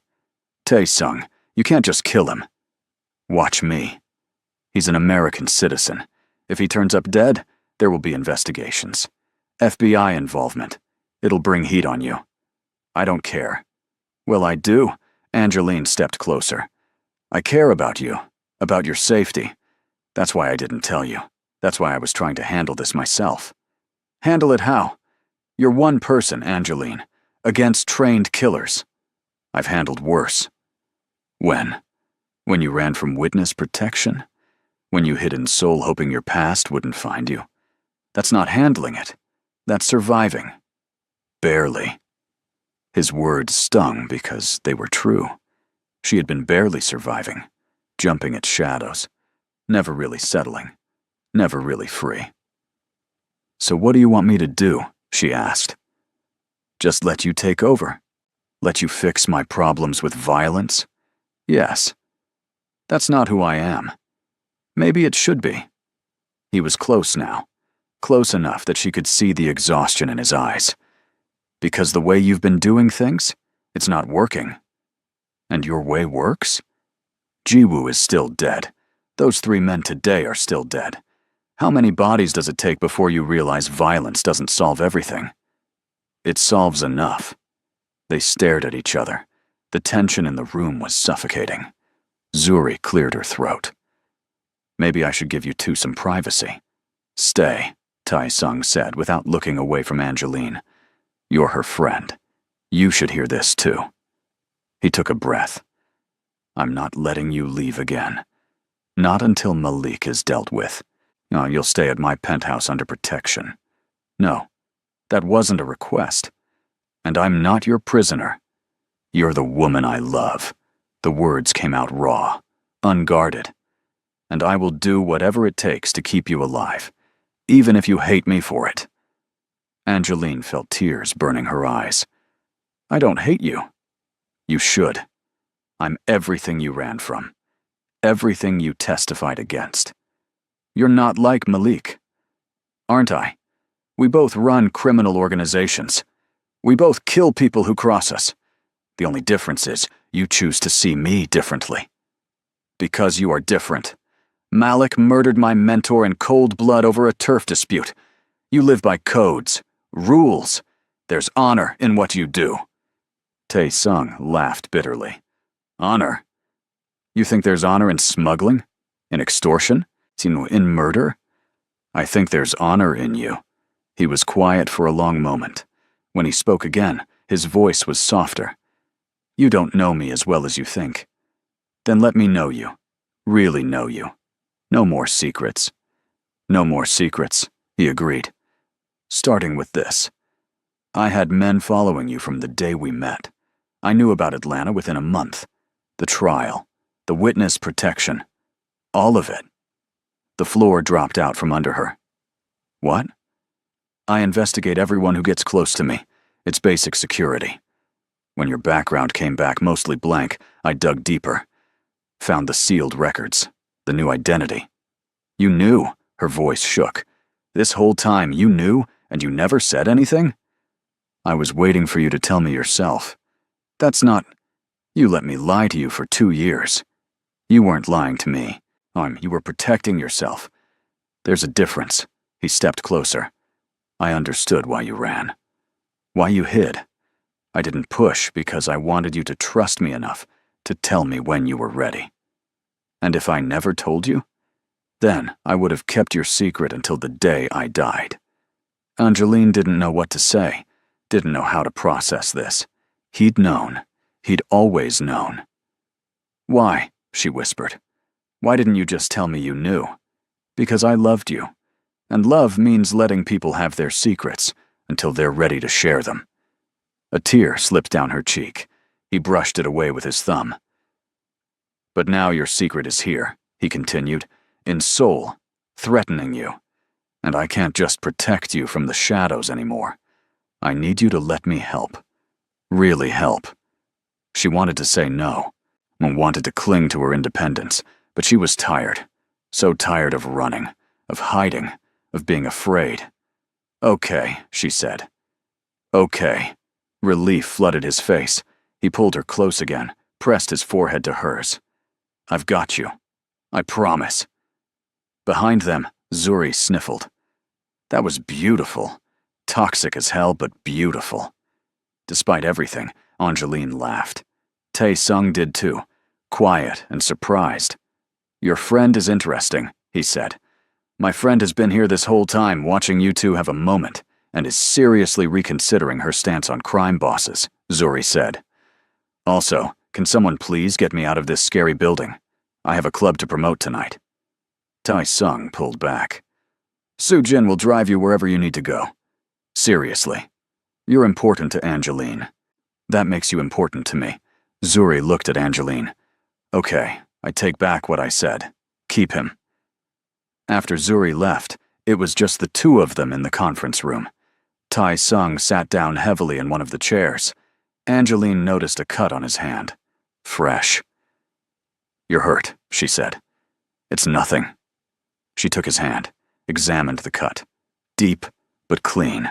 Tai Sung, you can't just kill him. Watch me. He's an American citizen. If he turns up dead, there will be investigations. FBI involvement. It'll bring heat on you. I don't care." "Well, I do." Angeline stepped closer. "I care about you, about your safety. That's why I didn't tell you. That's why I was trying to handle this myself." "Handle it how?" "You're one person, Angeline, against trained killers. I've handled worse." "When? When you ran from witness protection? When you hid in Seoul hoping your past wouldn't find you? That's not handling it. That's surviving." Barely. His words stung because they were true. She had been barely surviving, jumping at shadows, never really settling, never really free. "So what do you want me to do?" she asked. "Just let you take over? Let you fix my problems with violence?" "Yes. That's not who I am. Maybe it should be." He was close now, close enough that she could see the exhaustion in his eyes. "Because the way you've been doing things, it's not working." "And your way works?" "Jiwoo is still dead. Those 3 men today are still dead. How many bodies does it take before you realize violence doesn't solve everything?" "It solves enough." They stared at each other. The tension in the room was suffocating. Zuri cleared her throat. "Maybe I should give you two some privacy." "Stay," Tai-sung said without looking away from Angeline. "You're her friend. You should hear this too." He took a breath. "I'm not letting you leave again. Not until Malik is dealt with. No, you'll stay at my penthouse under protection. No, that wasn't a request. And I'm not your prisoner. You're the woman I love." The words came out raw, unguarded. "And I will do whatever it takes to keep you alive, even if you hate me for it." Angeline felt tears burning her eyes. "I don't hate you." "You should. I'm everything you ran from. Everything you testified against. You're not like Malik. Aren't I? We both run criminal organizations. We both kill people who cross us. The only difference is you choose to see me differently. Because you are different. Malik murdered my mentor in cold blood over a turf dispute. You live by codes, rules. There's honor in what you do." Tae-sung laughed bitterly. "Honor? You think there's honor in smuggling? In extortion? In murder? I think there's honor in you." He was quiet for a long moment. When he spoke again, his voice was softer. "You don't know me as well as you think. Then let me know you. Really know you. No more secrets." "No more secrets," he agreed. "Starting with this. I had men following you from the day we met. I knew about Atlanta within a month. The trial, the witness protection, all of it." The floor dropped out from under her. "What?" "I investigate everyone who gets close to me. It's basic security. When your background came back mostly blank, I dug deeper. Found the sealed records, the new identity." "You knew?" Her voice shook. "This whole time you knew, and you never said anything?" "I was waiting for you to tell me yourself. That's not... You let me lie to you for 2 years. You weren't lying to me. You were protecting yourself. There's a difference." He stepped closer. "I understood why you ran. Why you hid. I didn't push because I wanted you to trust me enough to tell me when you were ready. And if I never told you, then I would have kept your secret until the day I died." Angeline didn't know what to say, didn't know how to process this. He'd known. He'd always known. "Why?" she whispered. "Why didn't you just tell me you knew?" "Because I loved you. And love means letting people have their secrets until they're ready to share them." A tear slipped down her cheek. He brushed it away with his thumb. "But now your secret is here," he continued, "in Seoul, threatening you. And I can't just protect you from the shadows anymore. I need you to let me help. Really help." She wanted to say no, and wanted to cling to her independence, but she was tired. So tired of running, of hiding, of being afraid. "Okay," she said. "Okay." Relief flooded his face. He pulled her close again, pressed his forehead to hers. "I've got you. I promise." Behind them, Zuri sniffled. That was beautiful. Toxic as hell, but beautiful. Despite everything, Angeline laughed. Tae-sung did too, quiet and surprised. "Your friend is interesting," he said. "My friend has been here this whole time watching you two have a moment, and is seriously reconsidering her stance on crime bosses," Zuri said. "Also, can someone please get me out of this scary building? I have a club to promote tonight." Tai-sung pulled back. "Soo-jin will drive you wherever you need to go. Seriously. You're important to Angeline. That makes you important to me. Zuri looked at Angeline. Okay, I take back what I said. Keep him. After Zuri left, it was just the two of them in the conference room. Tai Sung sat down heavily in one of the chairs. Angeline noticed a cut on his hand. Fresh. You're hurt, she said. It's nothing. She took his hand, examined the cut. Deep, but clean.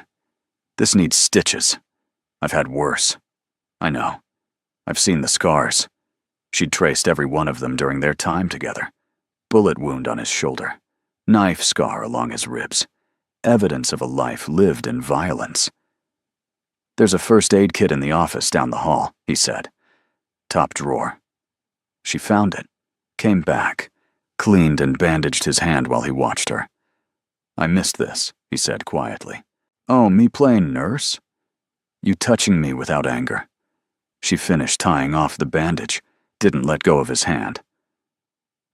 This needs stitches. I've had worse. I know. I've seen the scars. She'd traced every one of them during their time together. Bullet wound on his shoulder. Knife scar along his ribs. Evidence of a life lived in violence. There's a first aid kit in the office down the hall, he said. Top drawer. She found it, came back, cleaned and bandaged his hand while he watched her. I missed this, he said quietly. Oh, me playing nurse? You touching me without anger. She finished tying off the bandage, didn't let go of his hand.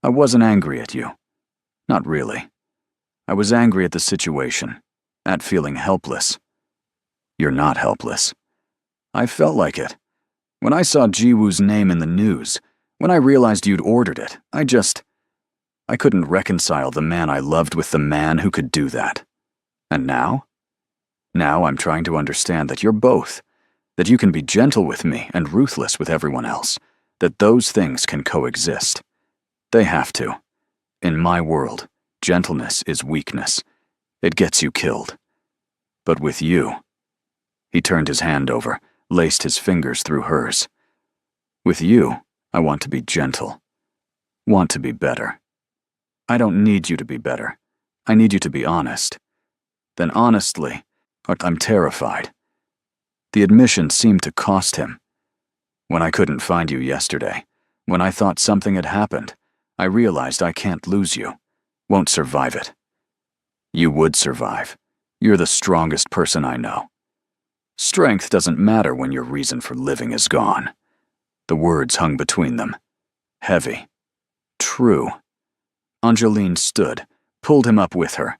I wasn't angry at you. Not really. I was angry at the situation, at feeling helpless. You're not helpless. I felt like it. When I saw Jiwoo's name in the news, when I realized you'd ordered it, I couldn't reconcile the man I loved with the man who could do that. And now? Now I'm trying to understand that you're both, that you can be gentle with me and ruthless with everyone else, that those things can coexist. They have to. In my world, gentleness is weakness. It gets you killed. But with you, he turned his hand over, laced his fingers through hers. With you, I want to be gentle. Want to be better. I don't need you to be better. I need you to be honest. Then honestly, I'm terrified. The admission seemed to cost him. When I couldn't find you yesterday, when I thought something had happened, I realized I can't lose you. Won't survive it. You would survive. You're the strongest person I know. Strength doesn't matter when your reason for living is gone. The words hung between them. Heavy. True. Angeline stood, pulled him up with her,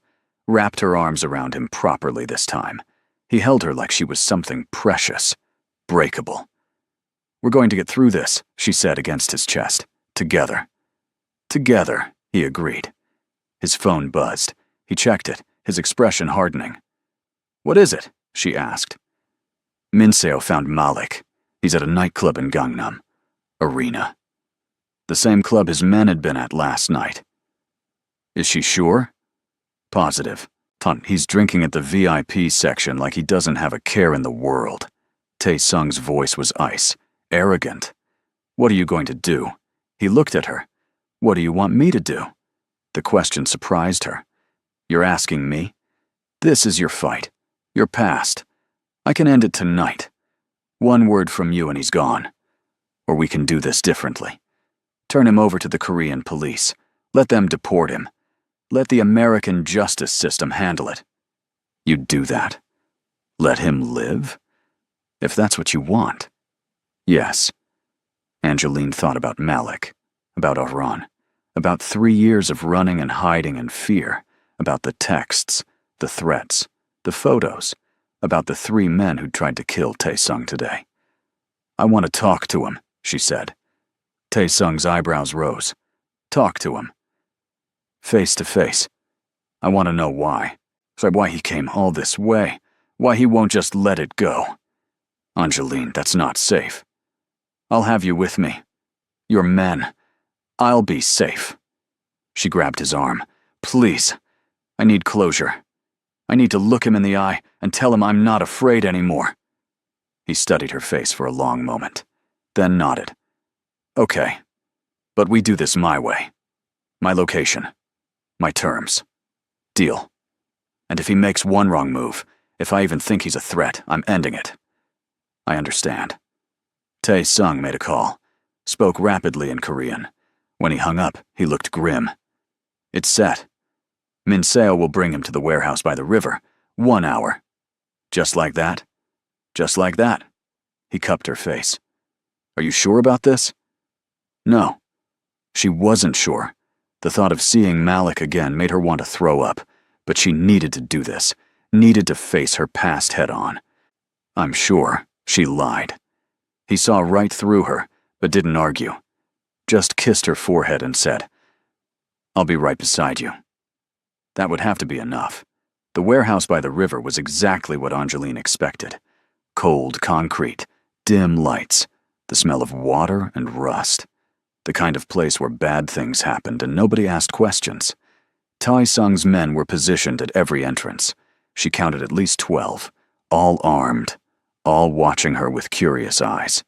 wrapped her arms around him properly this time. He held her like she was something precious, breakable. We're going to get through this, she said against his chest. Together. Together, he agreed. His phone buzzed. He checked it, his expression hardening. What is it? She asked. Minseo found Malik. He's at a nightclub in Gangnam. Arena. The same club his men had been at last night. Is she sure? Positive. He's drinking at the VIP section like he doesn't have a care in the world. Tae Sung's voice was ice, arrogant. What are you going to do? He looked at her. What do you want me to do? The question surprised her. You're asking me? This is your fight. Your past. I can end it tonight. One word from you and he's gone. Or we can do this differently. Turn him over to the Korean police. Let them deport him. Let the American justice system handle it. You'd do that? Let him live? If that's what you want. Yes. Angeline thought about Malik, about Aran, about 3 years of running and hiding in fear, about the texts, the threats, the photos, about the 3 men who'd tried to kill Tae Sung today. I want to talk to him, she said. Tae Sung's eyebrows rose. Talk to him. Face to face. I want to know why. Why he came all this way. Why he won't just let it go. Angeline, that's not safe. I'll have you with me. You're men. I'll be safe. She grabbed his arm. Please. I need closure. I need to look him in the eye and tell him I'm not afraid anymore. He studied her face for a long moment, then nodded. Okay. But we do this my way. My location. My terms. Deal. And if he makes one wrong move, if I even think he's a threat, I'm ending it. I understand. Tae Sung made a call, spoke rapidly in Korean. When he hung up, he looked grim. It's set. Minseo will bring him to the warehouse by the river. 1 hour. Just like that? Just like that. He cupped her face. Are you sure about this? No. She wasn't sure. The thought of seeing Malik again made her want to throw up, but she needed to do this, needed to face her past head on. I'm sure, she lied. He saw right through her, but didn't argue. Just kissed her forehead and said, "I'll be right beside you." That would have to be enough. The warehouse by the river was exactly what Angeline expected. Cold concrete, dim lights, the smell of water and rust. The kind of place where bad things happened and nobody asked questions. Tai Sung's men were positioned at every entrance. She counted at least 12, all armed, all watching her with curious eyes.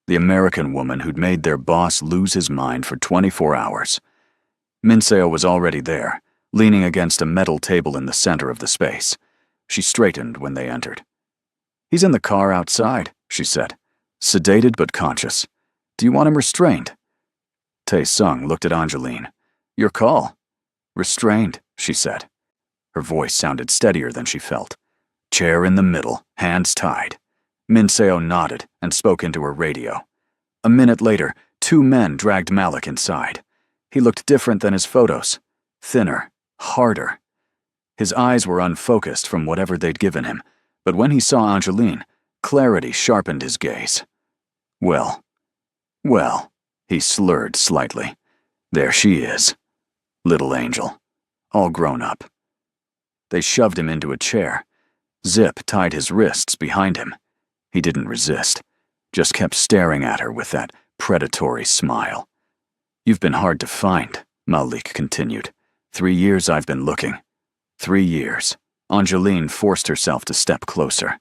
The American woman who'd made their boss lose his mind for 24 hours. Minseo was already there, leaning against a metal table in the center of the space. She straightened when they entered. "He's in the car outside," she said, "sedated but conscious. Do you want him restrained?" Tae Sung looked at Angeline. "Your call." "Restrained," she said. Her voice sounded steadier than she felt. Chair in the middle, hands tied. Minseo nodded and spoke into her radio. A minute later, 2 men dragged Malik inside. He looked different than his photos. Thinner, harder. His eyes were unfocused from whatever they'd given him, but when he saw Angeline, clarity sharpened his gaze. Well, he slurred slightly. There she is. Little angel. All grown up. They shoved him into a chair. Zip tied his wrists behind him. He didn't resist, just kept staring at her with that predatory smile. "You've been hard to find," Malik continued. 3 years I've been looking. 3 years. Angeline forced herself to step closer.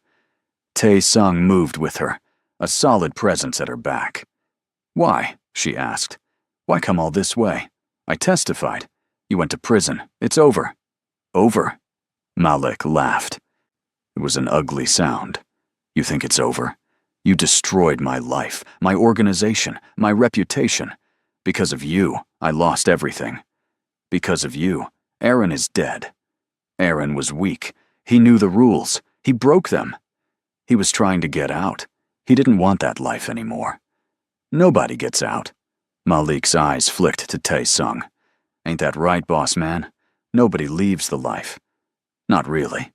Tae Sung moved with her, a solid presence at her back. "Why?" she asked. "Why come all this way? I testified. You went to prison. It's over." "Over?" Malik laughed. It was an ugly sound. "You think it's over? You destroyed my life, my organization, my reputation. Because of you, I lost everything. Because of you, Aaron is dead. Aaron was weak. He knew the rules. He broke them. He was trying to get out. He didn't want that life anymore. Nobody gets out." Malik's eyes flicked to Tae Sung. "Ain't that right, boss man? Nobody leaves the life." "Not really."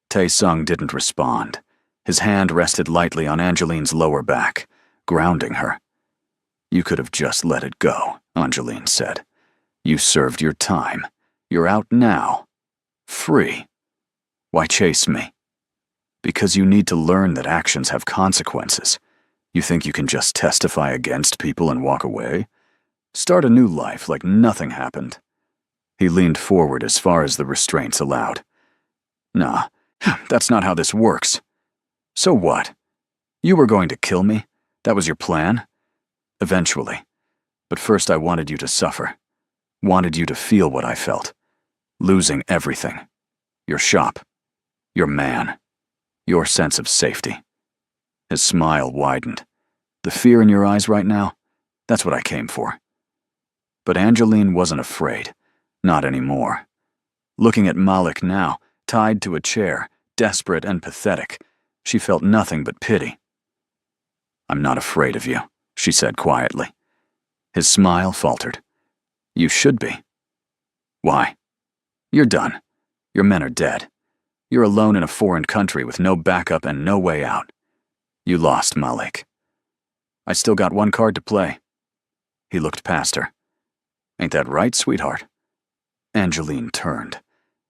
Tae Sung didn't respond. His hand rested lightly on Angeline's lower back, grounding her. "You could have just let it go," Angeline said. "You served your time. You're out now. Free. Why chase me?" "Because you need to learn that actions have consequences. You think you can just testify against people and walk away? Start a new life like nothing happened." He leaned forward as far as the restraints allowed. "Nah, that's not how this works." "So what? You were going to kill me? That was your plan?" "Eventually. But first I wanted you to suffer. Wanted you to feel what I felt. Losing everything. Your shop. Your man. Your sense of safety." His smile widened. "The fear in your eyes right now? That's what I came for." But Angeline wasn't afraid. Not anymore. Looking at Malik now, tied to a chair, desperate and pathetic, she felt nothing but pity. "I'm not afraid of you," she said quietly. His smile faltered. "You should be." "Why?" "You're done. Your men are dead. You're alone in a foreign country with no backup and no way out. You lost, Malik. I still got one card to play." He looked past her. "Ain't that right, sweetheart?" Angeline turned.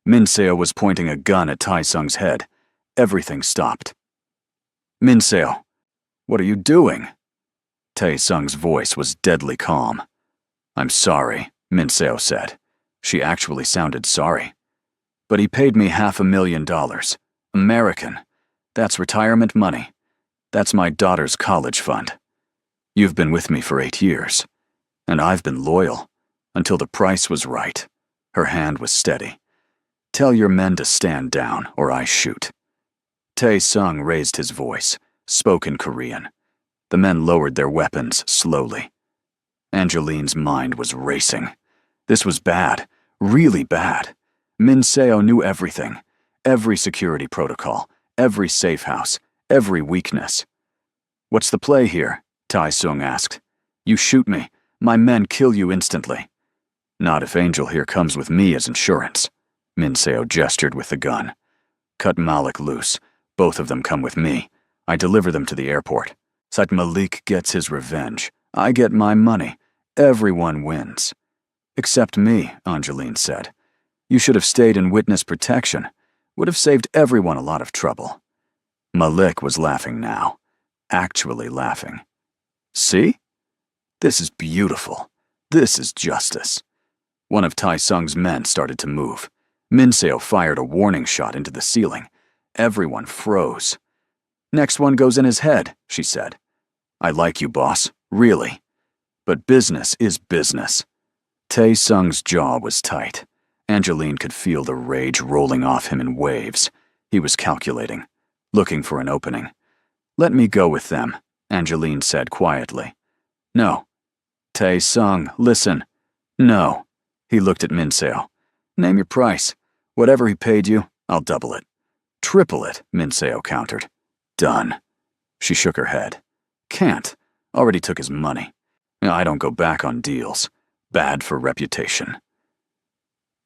Minseo was pointing a gun at Tai Sung's head. Everything stopped. "Minseo, what are you doing?" Tae Sung's voice was deadly calm. "I'm sorry," Minseo said. She actually sounded sorry. "But he paid me $500,000. American. That's retirement money. That's my daughter's college fund. You've been with me for 8 years. And I've been loyal. Until the price was right." Her hand was steady. "Tell your men to stand down, or I shoot." Tae Sung raised his voice, spoke in Korean. The men lowered their weapons slowly. Angeline's mind was racing. This was bad, really bad. Minseo knew everything. Every security protocol, every safe house, every weakness. "What's the play here?" Tai Sung asked. "You shoot me. My men kill you instantly." "Not if Angel here comes with me as insurance." Minseo gestured with the gun. "Cut Malik loose. Both of them come with me. I deliver them to the airport. Said Malik gets his revenge. I get my money. Everyone wins. Except me, Angeline said. You should have stayed in witness protection. Would have saved everyone a lot of trouble. Malik was laughing now. Actually laughing. See? This is beautiful. This is justice. One of Tai Sung's men started to move. Minseo fired a warning shot into the ceiling. Everyone froze. Next one goes in his head, she said. I like you, boss. Really. But business is business. Tai Sung's jaw was tight. Angeline could feel the rage rolling off him in waves. He was calculating, looking for an opening. Let me go with them, Angeline said quietly. No. Tai Sung, listen. No. He looked at Minseo. Name your price. Whatever he paid you, I'll double it. Triple it, Minseo countered. Done. She shook her head. Can't. Already took his money. I don't go back on deals. Bad for reputation.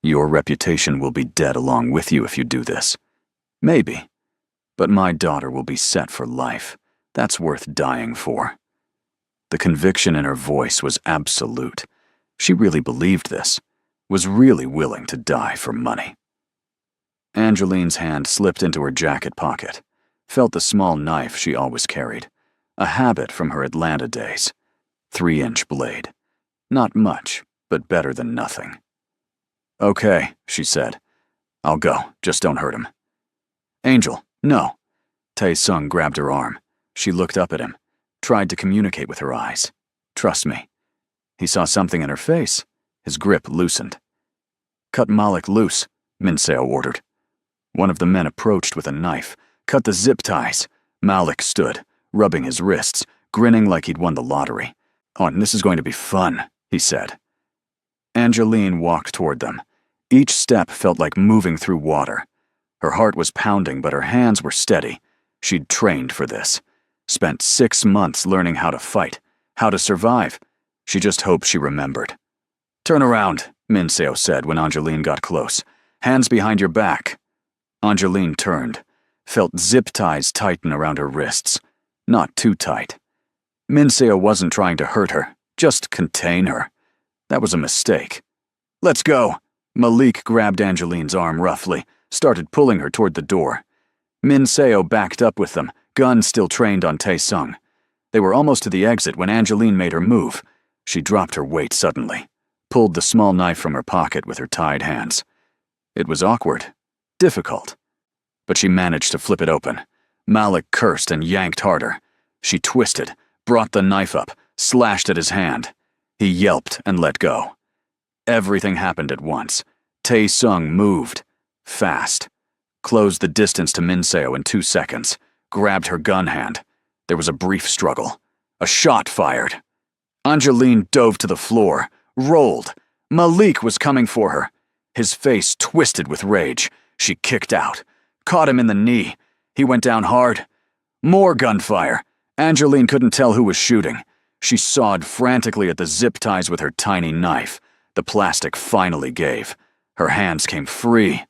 Your reputation will be dead along with you if you do this. Maybe. But my daughter will be set for life. That's worth dying for. The conviction in her voice was absolute. She really believed this, was really willing to die for money. Angeline's hand slipped into her jacket pocket, felt the small knife she always carried, a habit from her Atlanta days. 3-inch blade. Not much, but better than nothing. Okay, she said. I'll go, just don't hurt him. Angel, no. Tai Sung grabbed her arm. She looked up at him, tried to communicate with her eyes. Trust me. He saw something in her face. His grip loosened. Cut Malik loose, Minseo ordered. One of the men approached with a knife, cut the zip ties. Malik stood, rubbing his wrists, grinning like he'd won the lottery. Oh, and this is going to be fun, he said. Angeline walked toward them. Each step felt like moving through water. Her heart was pounding, but her hands were steady. She'd trained for this. Spent 6 months learning how to fight, how to survive. She just hoped she remembered. Turn around, Minseo said when Angeline got close. Hands behind your back. Angeline turned, felt zip ties tighten around her wrists. Not too tight. Minseo wasn't trying to hurt her, just contain her. That was a mistake. Let's go. Malik grabbed Angeline's arm roughly, started pulling her toward the door. Minseo backed up with them, gun still trained on Tai Sung. They were almost to the exit when Angeline made her move. She dropped her weight suddenly, pulled the small knife from her pocket with her tied hands. It was awkward, difficult, but she managed to flip it open. Malik cursed and yanked harder. She twisted, brought the knife up, slashed at his hand. He yelped and let go. Everything happened at once. Tai Sung moved, fast, closed the distance to Minseo in 2 seconds, grabbed her gun hand. There was a brief struggle. A shot fired. Angeline dove to the floor, rolled. Malik was coming for her. His face twisted with rage. She kicked out, caught him in the knee. He went down hard. More gunfire. Angeline couldn't tell who was shooting. She sawed frantically at the zip ties with her tiny knife. The plastic finally gave. Her hands came free.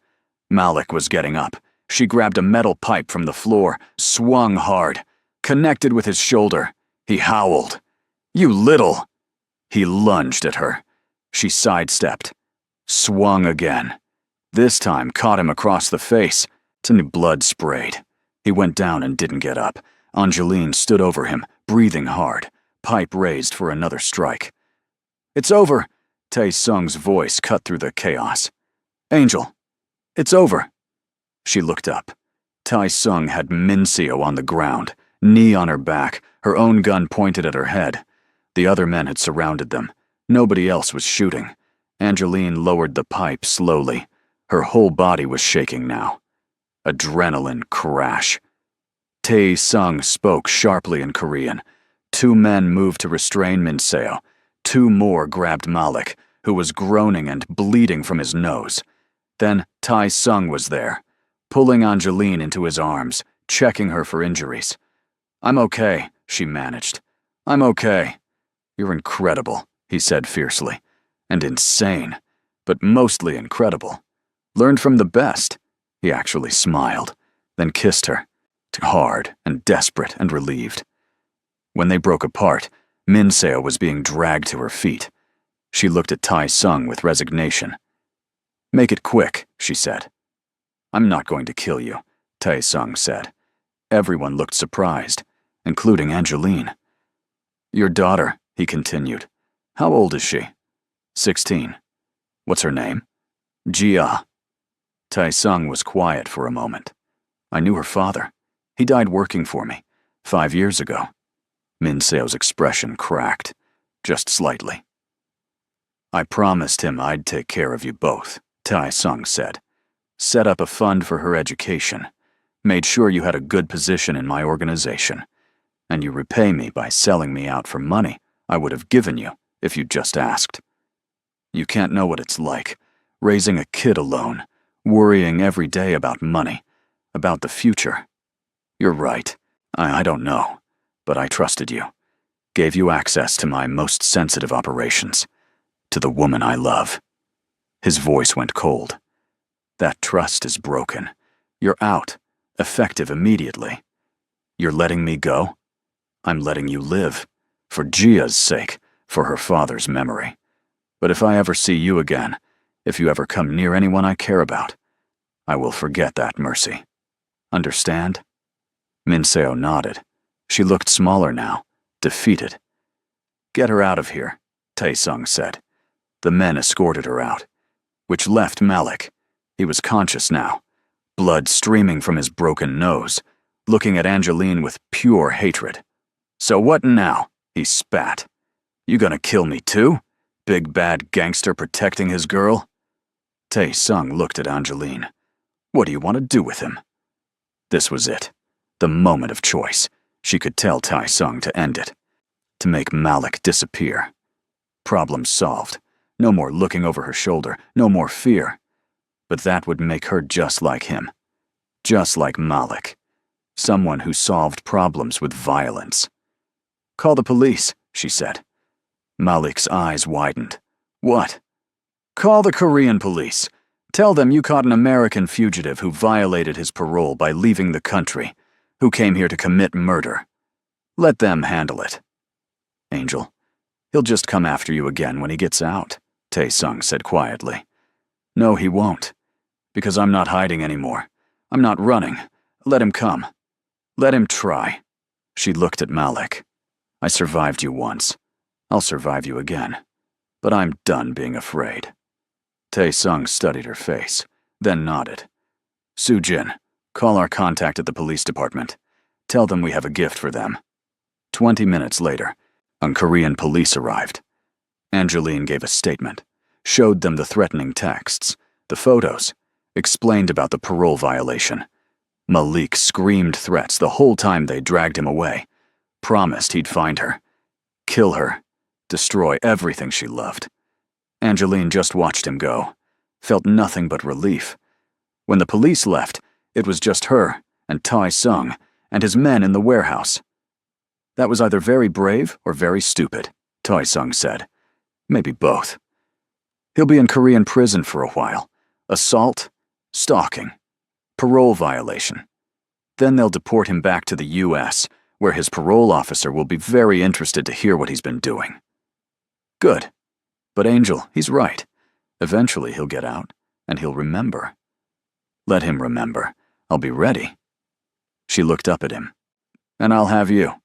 Malik was getting up. She grabbed a metal pipe from the floor, swung hard, connected with his shoulder. He howled. You little! He lunged at her. She sidestepped, swung again. This time caught him across the face. Blood sprayed. He went down and didn't get up. Angeline stood over him, breathing hard, pipe raised for another strike. It's over! Tai Sung's voice cut through the chaos. Angel, it's over. She looked up. Tai Sung had Minseo on the ground, knee on her back, her own gun pointed at her head. The other men had surrounded them. Nobody else was shooting. Angeline lowered the pipe slowly. Her whole body was shaking now. Adrenaline crash. Tai Sung spoke sharply in Korean. 2 men moved to restrain Minseo. 2 more grabbed Malik, who was groaning and bleeding from his nose. Then Tai Sung was there, pulling Angeline into his arms, checking her for injuries. I'm okay, she managed. I'm okay. You're incredible, he said fiercely. And insane, but mostly incredible. Learned from the best. He actually smiled, then kissed her. hard and desperate and relieved. When they broke apart, Min Seo was being dragged to her feet. She looked at Tai Sung with resignation. "Make it quick," she said. "I'm not going to kill you," Tai Sung said. Everyone looked surprised, including Angeline. "Your daughter," he continued. "How old is she?" 16. "What's her name?" "Jia." Tai Sung was quiet for a moment. "I knew her father. He died working for me 5 years ago." Min Seo's expression cracked, just slightly. "I promised him I'd take care of you both," Tai Sung said. "Set up a fund for her education. Made sure you had a good position in my organization. And you repay me by selling me out for money I would have given you if you'd just asked. You can't know what it's like, raising a kid alone, worrying every day about money, about the future. You're right. I don't know. But I trusted you. Gave you access to my most sensitive operations. To the woman I love." His voice went cold. "That trust is broken. You're out, effective immediately. You're letting me go? I'm letting you live. For Jia's sake, for her father's memory. But if I ever see you again, if you ever come near anyone I care about, I will forget that mercy. Understand?" Min Seo nodded. She looked smaller now, defeated. "Get her out of here," Tai Sung said. The men escorted her out, which left Malik. He was conscious now, blood streaming from his broken nose, looking at Angeline with pure hatred. "So what now?" he spat. "You gonna kill me too? Big bad gangster protecting his girl?" Tai Sung looked at Angeline. "What do you want to do with him?" This was it, the moment of choice. She could tell Tai Sung to end it, to make Malik disappear. Problem solved. No more looking over her shoulder, no more fear. But that would make her just like him. Just like Malik. Someone who solved problems with violence. "Call the police," she said. Malik's eyes widened. "What?" "Call the Korean police. Tell them you caught an American fugitive who violated his parole by leaving the country, who came here to commit murder. Let them handle it." "Angel, he'll just come after you again when he gets out," Tai Sung said quietly. "No, he won't. Because I'm not hiding anymore. I'm not running. Let him come. Let him try." She looked at Malik. "I survived you once. I'll survive you again. But I'm done being afraid." Tai Sung studied her face, then nodded. "Soo-jin, call our contact at the police department. Tell them we have a gift for them." 20 minutes later, Korean police arrived. Angeline gave a statement, showed them the threatening texts, the photos, explained about the parole violation. Malik screamed threats the whole time they dragged him away, promised he'd find her, kill her, destroy everything she loved. Angeline just watched him go, felt nothing but relief. When the police left, it was just her and Tai Sung and his men in the warehouse. "That was either very brave or very stupid," Tai Sung said. "Maybe both. He'll be in Korean prison for a while. Assault, stalking, parole violation. Then they'll deport him back to the US, where his parole officer will be very interested to hear what he's been doing." "Good. But Angel, he's right. Eventually he'll get out, and he'll remember." "Let him remember. I'll be ready." She looked up at him. "And I'll have you."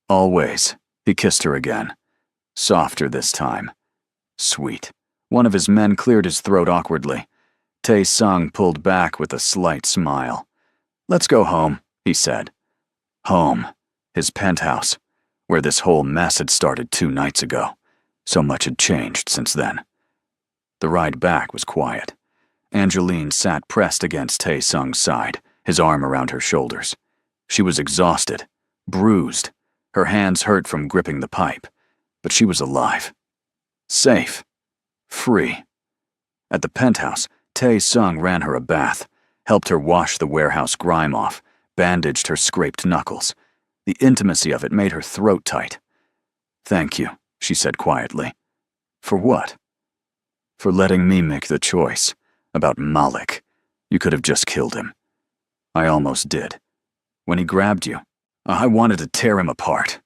"Always." He kissed her again. Softer this time. Sweet. One of his men cleared his throat awkwardly. Tai Sung pulled back with a slight smile. "Let's go home," he said. Home. His penthouse, where this whole mess had started 2 nights ago. So much had changed since then. The ride back was quiet. Angeline sat pressed against Tai Sung's side, his arm around her shoulders. She was exhausted, bruised. Her hands hurt from gripping the pipe, but she was alive. Safe. Free. At the penthouse, Tai Sung ran her a bath, helped her wash the warehouse grime off, bandaged her scraped knuckles. The intimacy of it made her throat tight. "Thank you," she said quietly. "For what?" "For letting me make the choice. About Malik. You could have just killed him." "I almost did." When he grabbed you, I wanted to tear him apart.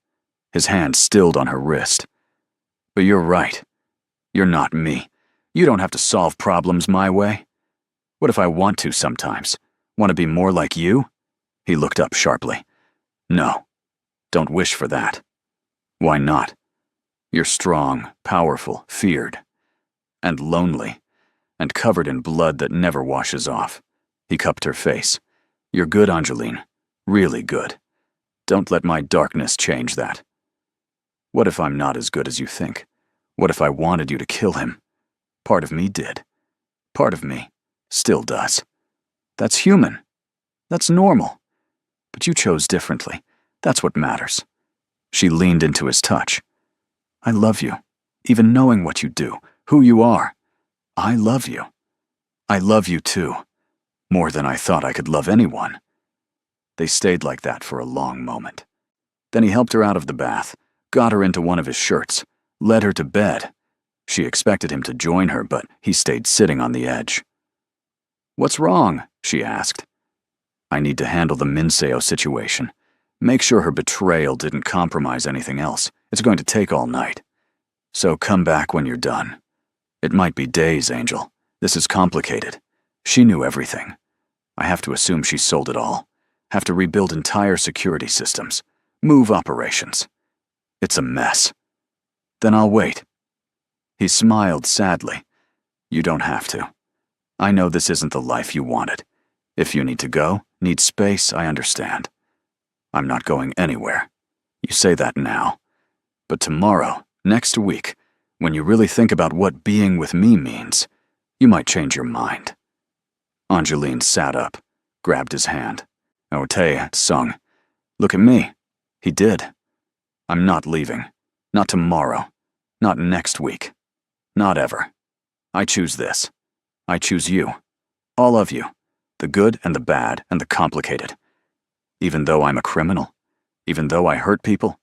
His hand stilled on her wrist. But you're right. You're not me. You don't have to solve problems my way. What if I want to sometimes? Want to be more like you? He looked up sharply. No. Don't wish for that. Why not? You're strong, powerful, feared, and lonely, and covered in blood that never washes off. He cupped her face. You're good, Angeline. Really good. Don't let my darkness change that. What if I'm not as good as you think? What if I wanted you to kill him? Part of me did. Part of me still does. That's human. That's normal. But you chose differently. That's what matters. She leaned into his touch. I love you, even knowing what you do, who you are. I love you. I love you too, more than I thought I could love anyone. They stayed like that for a long moment. Then he helped her out of the bath, got her into one of his shirts, led her to bed. She expected him to join her, but he stayed sitting on the edge. What's wrong? She asked. I need to handle the Minseo situation. Make sure her betrayal didn't compromise anything else. It's going to take all night. So come back when you're done. It might be days, Angel. This is complicated. She knew everything. I have to assume she sold it all. Have to rebuild entire security systems. Move operations. It's a mess. Then I'll wait. He smiled sadly. You don't have to. I know this isn't the life you wanted. If you need to go, need space, I understand. I'm not going anywhere. You say that now. But tomorrow, next week, when you really think about what being with me means, you might change your mind. Angeline sat up, grabbed his hand. Oh, Tae-sung, look at me. He did. I'm not leaving. Not tomorrow. Not next week. Not ever. I choose this. I choose you. All of you. The good and the bad and the complicated. Even though I'm a criminal. Even though I hurt people.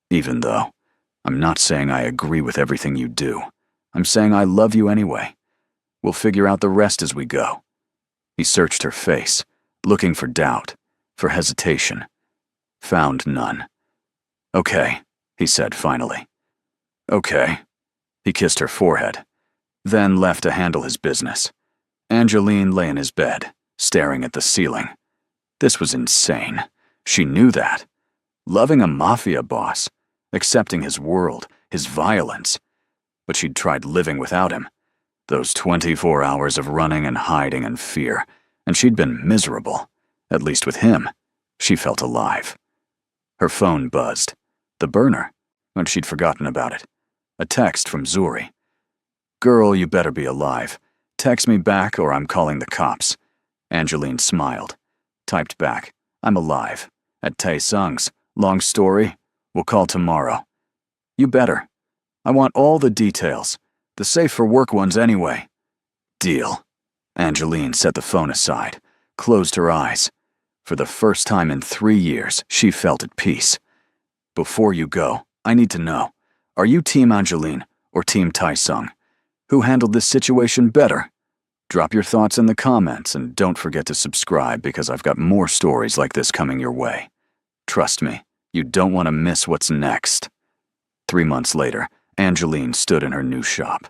Even though. I'm not saying I agree with everything you do. I'm saying I love you anyway. We'll figure out the rest as we go. He searched her face, looking for doubt, for hesitation. Found none. Okay, he said finally. Okay. He kissed her forehead, then left to handle his business. Angeline lay in his bed, staring at the ceiling. This was insane. She knew that. Loving a mafia boss, accepting his world, his violence. But she'd tried living without him. Those 24 hours of running and hiding and fear, and she'd been miserable. At least with him, she felt alive. Her phone buzzed. The burner, when she'd forgotten about it. A text from Zuri. Girl, you better be alive. Text me back or I'm calling the cops. Angeline smiled. Typed back, I'm alive. At Tae-sung's. Long story. We'll call tomorrow. You better. I want all the details. The safe for work ones anyway. Deal. Angeline set the phone aside, closed her eyes. For the first time in 3 years, she felt at peace. Before you go, I need to know. Are you Team Angeline or Team Tae-sung? Who handled this situation better? Drop your thoughts in the comments and don't forget to subscribe because I've got more stories like this coming your way. Trust me, you don't want to miss what's next. 3 months later, Angeline stood in her new shop.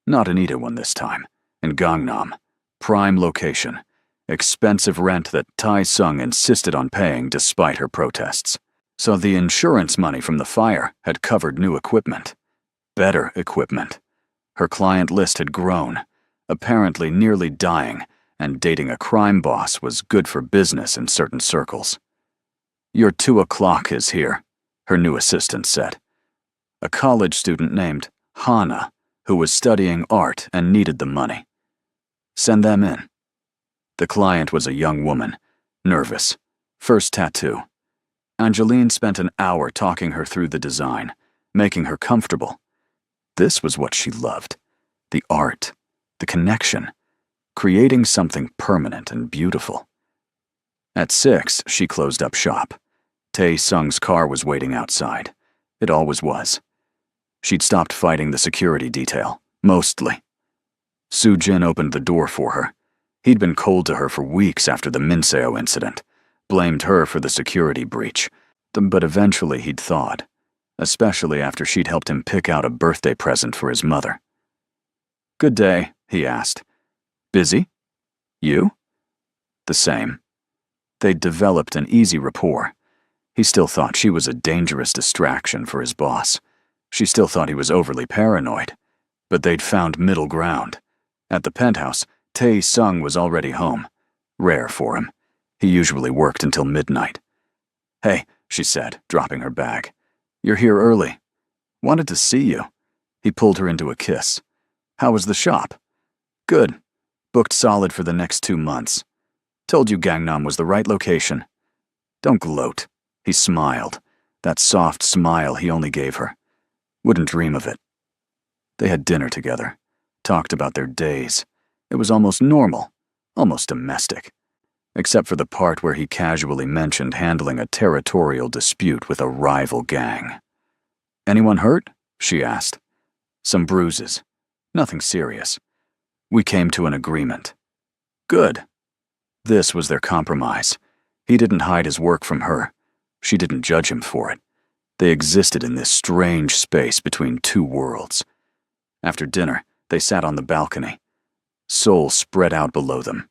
Not an Ida one this time. In Gangnam. Prime location. Expensive rent that Tae-sung insisted on paying despite her protests. So the insurance money from the fire had covered new equipment. Better equipment. Her client list had grown, apparently nearly dying, and dating a crime boss was good for business in certain circles. Your 2 o'clock is here, her new assistant said. A college student named Hana, who was studying art and needed the money. Send them in. The client was a young woman, nervous, first tattoo. Angeline spent an hour talking her through the design, making her comfortable. This was what she loved. The art, the connection, creating something permanent and beautiful. At 6, she closed up shop. Tae-sung's car was waiting outside. It always was. She'd stopped fighting the security detail, mostly. Soo-jin opened the door for her. He'd been cold to her for weeks after the Minseo incident, blamed her for the security breach, but eventually he'd thawed, especially after she'd helped him pick out a birthday present for his mother. "Good day," he asked. "Busy? You?" "The same." They'd developed an easy rapport. He still thought she was a dangerous distraction for his boss. She still thought he was overly paranoid. But they'd found middle ground. At the penthouse, Tae-sung was already home. Rare for him. He usually worked until midnight. "Hey," she said, dropping her bag. "You're here early. Wanted to see you." He pulled her into a kiss. "How was the shop?" "Good. Booked solid for the next 2 months. Told you Gangnam was the right location." "Don't gloat." He smiled, that soft smile he only gave her. Wouldn't dream of it. They had dinner together, talked about their days. It was almost normal, almost domestic, except for the part where he casually mentioned handling a territorial dispute with a rival gang. "Anyone hurt?" she asked. "Some bruises. Nothing serious. We came to an agreement." Good. This was their compromise. He didn't hide his work from her. She didn't judge him for it. They existed in this strange space between two worlds. After dinner, they sat on the balcony. Seoul spread out below them.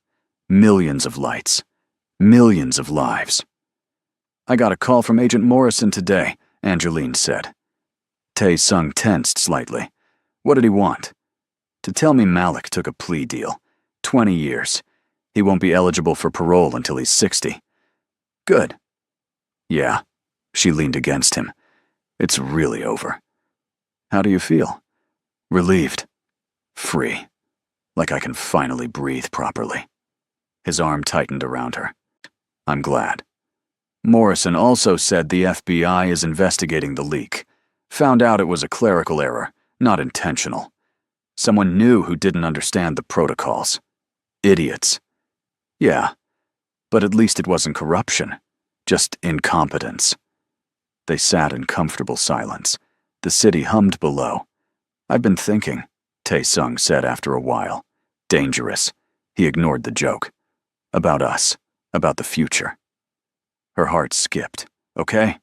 Millions of lights. Millions of lives. "I got a call from Agent Morrison today," Angeline said. Tae-sung tensed slightly. What did he want? "To tell me Malik took a plea deal. 20 years. He won't be eligible for parole until he's 60. Good. Yeah. She leaned against him. It's really over. How do you feel? Relieved. Free. Like I can finally breathe properly. His arm tightened around her. I'm glad. Morrison also said the FBI is investigating the leak. Found out it was a clerical error, not intentional. Someone new who didn't understand the protocols. Idiots. Yeah, but at least it wasn't corruption, just incompetence. They sat in comfortable silence. The city hummed below. I've been thinking, Tae-sung said after a while. Dangerous. He ignored the joke. About us, about the future. Her heart skipped. Okay?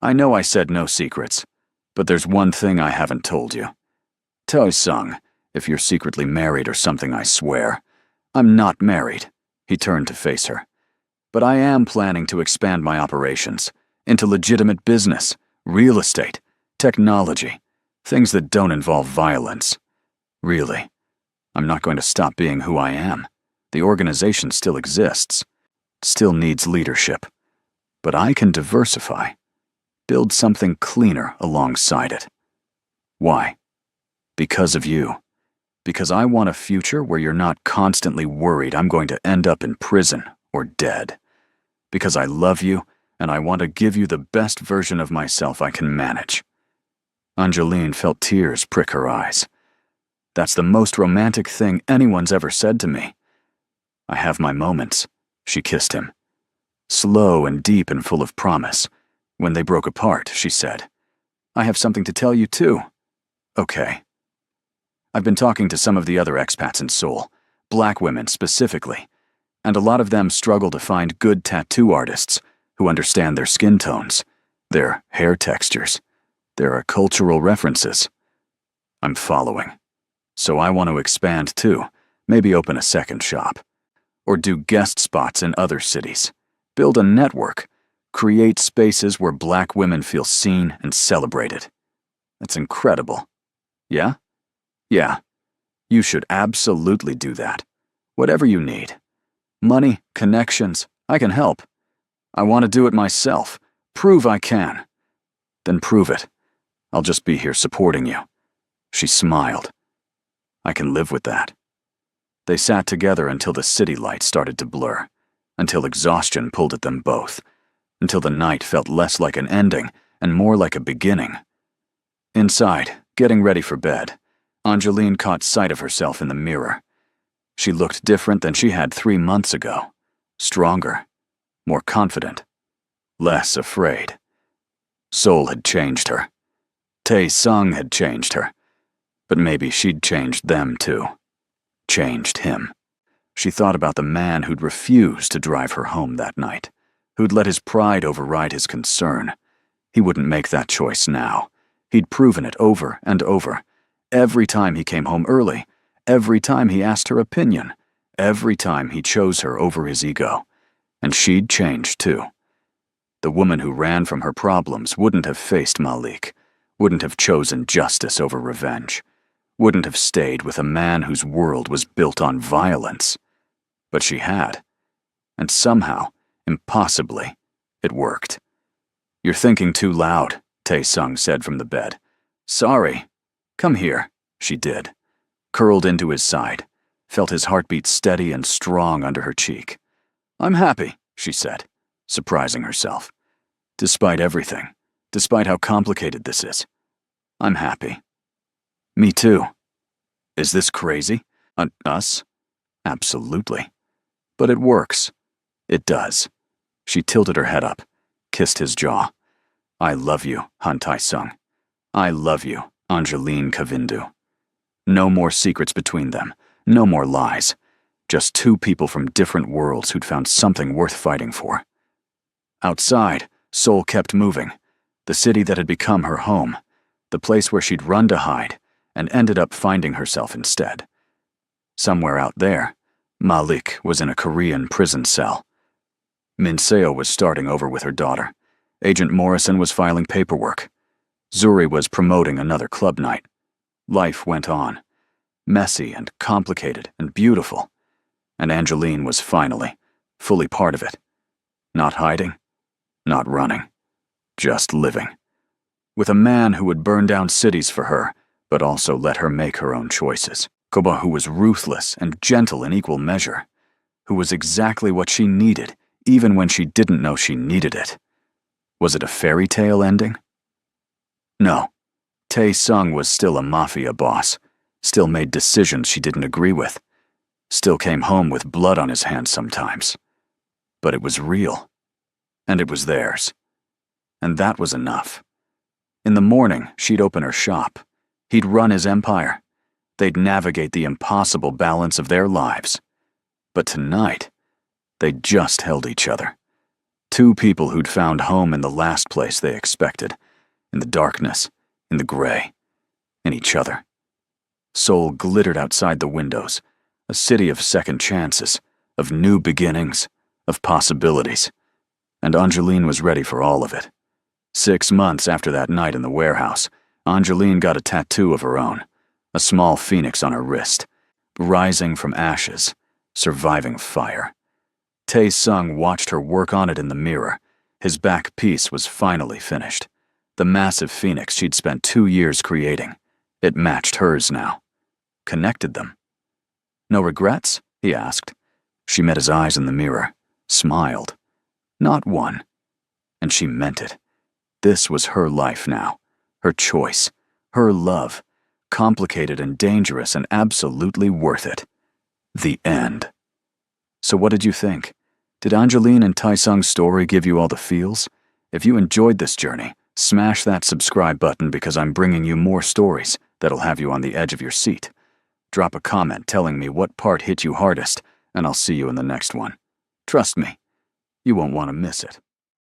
I know I said no secrets, but there's one thing I haven't told you. Tae-sung, if you're secretly married or something, I swear. I'm not married. He turned to face her. But I am planning to expand my operations into legitimate business, real estate, technology, things that don't involve violence. Really, I'm not going to stop being who I am. The organization still exists, still needs leadership. But I can diversify, build something cleaner alongside it. Why? Because of you. Because I want a future where you're not constantly worried I'm going to end up in prison or dead. Because I love you, and I want to give you the best version of myself I can manage. Angeline felt tears prick her eyes. That's the most romantic thing anyone's ever said to me. I have my moments, she kissed him. Slow and deep and full of promise. When they broke apart, she said, I have something to tell you too. Okay. I've been talking to some of the other expats in Seoul, black women specifically, and a lot of them struggle to find good tattoo artists who understand their skin tones, their hair textures, their cultural references. I'm following. So I want to expand too, maybe open a second shop, or do guest spots in other cities, build a network, create spaces where black women feel seen and celebrated. That's incredible. Yeah? Yeah. You should absolutely do that. Whatever you need. Money, connections, I can help. I want to do it myself. Prove I can. Then prove it. I'll just be here supporting you. She smiled. I can live with that. They sat together until the city lights started to blur, until exhaustion pulled at them both, until the night felt less like an ending and more like a beginning. Inside, getting ready for bed, Angeline caught sight of herself in the mirror. She looked different than she had 3 months ago. Stronger, more confident, less afraid. Seoul had changed her. Tae-sung had changed her. But maybe she'd changed them too. Changed him. She thought about the man who'd refused to drive her home that night. who'd let his pride override his concern. He wouldn't make that choice now. He'd proven it over and over. Every time he came home early, every time he asked her opinion, every time he chose her over his ego. And she'd changed too. The woman who ran from her problems wouldn't have faced Malik, wouldn't have chosen justice over revenge, wouldn't have stayed with a man whose world was built on violence. But she had. And somehow, impossibly, it worked. "You're thinking too loud," Tae-sung said from the bed. "Sorry. Come here," she did. Curled into his side, felt his heartbeat steady and strong under her cheek. "I'm happy," she said, surprising herself. "Despite everything, despite how complicated this is, I'm happy." "Me too." "Is this crazy? Us?" "Absolutely. But it works. It does." She tilted her head up, kissed his jaw. "I love you, Han Tae-sung. I love you, Angeline Kavindu." No more secrets between them, no more lies. Just two people from different worlds who'd found something worth fighting for. Outside, Seoul kept moving. The city that had become her home. The place where she'd run to hide, and ended up finding herself instead. Somewhere out there, Malik was in a Korean prison cell. Min Seo was starting over with her daughter. Agent Morrison was filing paperwork. Zuri was promoting another club night. Life went on. Messy and complicated and beautiful. And Angeline was finally, fully part of it. Not hiding, not running, just living. With a man who would burn down cities for her, but also let her make her own choices. Koba, who was ruthless and gentle in equal measure. Who was exactly what she needed, even when she didn't know she needed it. Was it a fairy tale ending? No. Tae-sung was still a Mafia boss, still made decisions she didn't agree with, still came home with blood on his hands sometimes. But it was real. And it was theirs. And that was enough. In the morning, she'd open her shop. He'd run his empire. They'd navigate the impossible balance of their lives. But tonight, they just held each other. Two people who'd found home in the last place they expected, in the darkness, in the gray, in each other. Seoul glittered outside the windows, a city of second chances, of new beginnings, of possibilities. And Angeline was ready for all of it. 6 months after that night in the warehouse, Angeline got a tattoo of her own, a small phoenix on her wrist, rising from ashes, surviving fire. Tae-sung watched her work on it in the mirror. His back piece was finally finished. The massive phoenix she'd spent 2 years creating. It matched hers now. Connected them. "No regrets?" he asked. She met his eyes in the mirror, smiled. Not one. And she meant it. This was her life now, her choice, her love, complicated and dangerous and absolutely worth it. The end. So what did you think? Did Angeline and Tae-sung's story give you all the feels? If you enjoyed this journey, smash that subscribe button because I'm bringing you more stories that'll have you on the edge of your seat. Drop a comment telling me what part hit you hardest, and I'll see you in the next one. Trust me, you won't want to miss it.